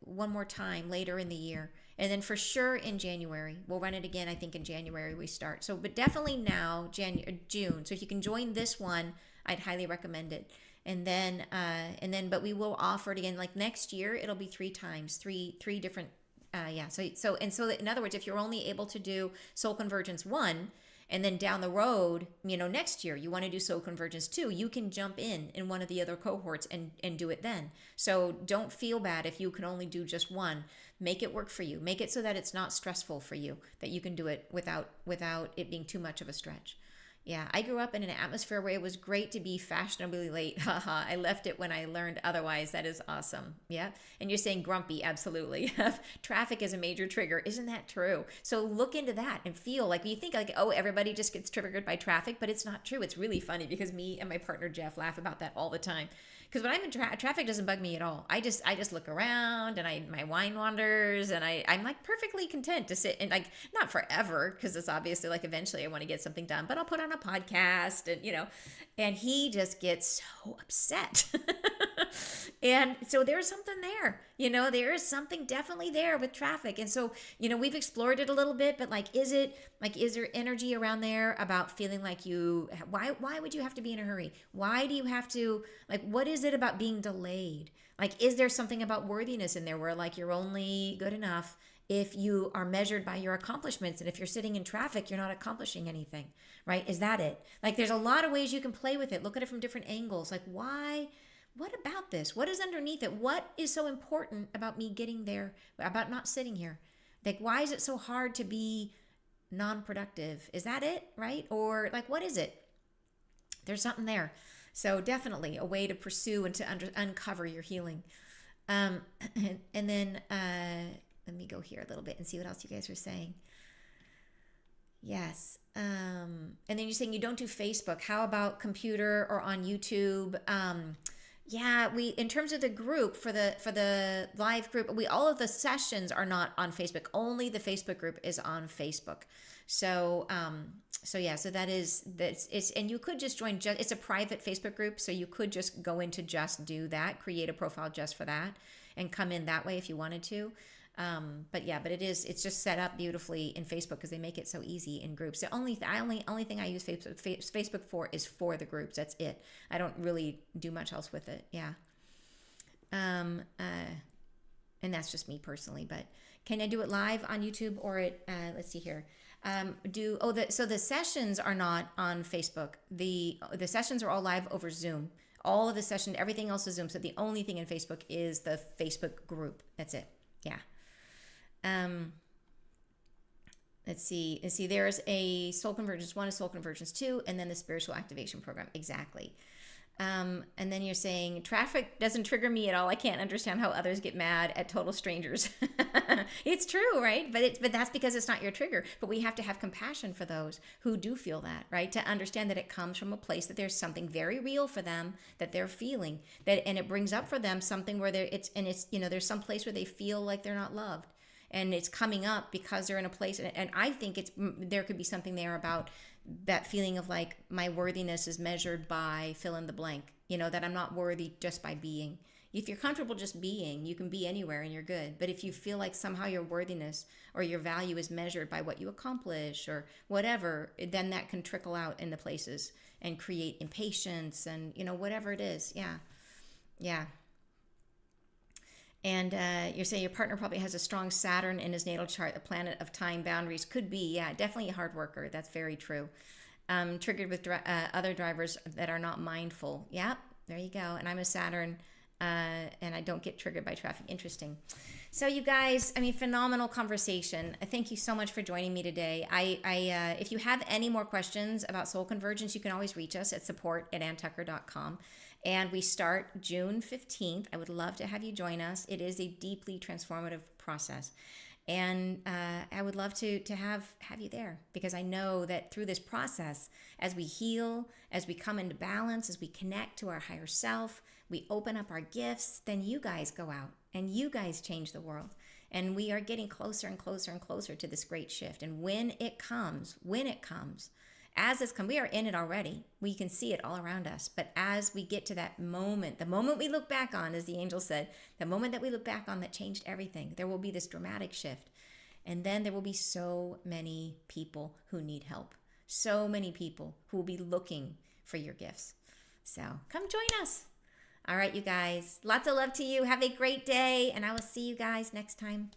one more time later in the year. And then for sure in January. We'll run it again, I think in January we start. So, but definitely now, June. So if you can join this one, I'd highly recommend it. And then, but we will offer it again, like next year, it'll be 3 times, three different, So in other words, if you're only able to do Soul Convergence 1, and then down the road, next year, you want to do Soul Convergence 2, you can jump in one of the other cohorts and do it then. So don't feel bad if you can only do just one. Make it work for you. Make it so that it's not stressful for you, that you can do it without it being too much of a stretch. Yeah, I grew up in an atmosphere where it was great to be fashionably late. Haha, I left it when I learned otherwise. That is awesome. Yeah. And you're saying grumpy. Absolutely. Traffic is a major trigger. Isn't that true? So look into that and feel like you think like, oh, everybody just gets triggered by traffic, but it's not true. It's really funny because me and my partner Jeff laugh about that all the time. Because when I'm in traffic doesn't bug me at all. I just look around and my mind wanders and I'm like perfectly content to sit and like not forever because it's obviously like eventually I want to get something done, but I'll put on a podcast and and he just gets so upset. And so there's something there, there is something definitely there with traffic. And so, we've explored it a little bit, but is there energy around there about feeling like why would you have to be in a hurry? Why do you have to, what is it about being delayed? Is there something about worthiness in there where you're only good enough if you are measured by your accomplishments, and if you're sitting in traffic, you're not accomplishing anything, right? Is that it? There's a lot of ways you can play with it. Look at it from different angles. Why? What about this? What is underneath it? What is so important about me getting there, about not sitting here? Why is it so hard to be non-productive? Is that it, right? Or what is it? There's something there. So definitely a way to pursue and to uncover your healing. And then let me go here a little bit and see what else you guys are saying. Yes. And then you're saying you don't do Facebook. How about computer or on YouTube? Yeah, we, in terms of the group for the live group, all of the sessions are not on Facebook. Only the Facebook group is on Facebook. So so that's and you could just join. It's a private Facebook group, so you could just go into just do that, create a profile just for that, and come in that way if you wanted to. But it's just set up beautifully in Facebook because they make it so easy in groups. The only thing I use Facebook for is for the groups. That's it. I don't really do much else with it. Yeah. And that's just me personally, but can I do it live on YouTube or let's see here. So the sessions are not on Facebook. The sessions are all live over Zoom. All of the session, everything else is Zoom. So the only thing in Facebook is the Facebook group. That's it. Yeah. Let's see. There's a Soul Convergence 1, a Soul Convergence 2, and then the Spiritual Activation Program. Exactly. And then you're saying traffic doesn't trigger me at all. I can't understand how others get mad at total strangers. It's true, right? But that's because it's not your trigger. But we have to have compassion for those who do feel that, right? To understand that it comes from a place that there's something very real for them that they're feeling, and it brings up for them something where there's some place where they feel like they're not loved. And it's coming up because they're in a place, and I think there could be something there about that feeling of my worthiness is measured by fill in the blank, that I'm not worthy just by being. If you're comfortable just being, you can be anywhere and you're good. But if you feel like somehow your worthiness or your value is measured by what you accomplish or whatever, then that can trickle out into places and create impatience and, whatever it is. Yeah. Yeah. And you're saying your partner probably has a strong Saturn in his natal chart, the planet of time boundaries. Could be, yeah, definitely a hard worker. That's very true. Triggered with other drivers that are not mindful. Yep, there you go. And I'm a Saturn, and I don't get triggered by traffic. Interesting. So you guys, phenomenal conversation. Thank you so much for joining me today. If you have any more questions about Soul Convergence, you can always reach us at support@anntucker.com. And we start June 15th. I would love to have you join us. It is a deeply transformative process. And I would love to have you there, because I know that through this process, as we heal, as we come into balance, as we connect to our higher self, we open up our gifts, then you guys go out and you guys change the world. And we are getting closer and closer and closer to this great shift. And when it comes, as it's come, we are in it already. We can see it all around us. But as we get to that moment, the moment we look back on, as the angel said, the moment that we look back on that changed everything, there will be this dramatic shift. And then there will be so many people who need help. So many people who will be looking for your gifts. So come join us. All right, you guys. Lots of love to you. Have a great day. And I will see you guys next time.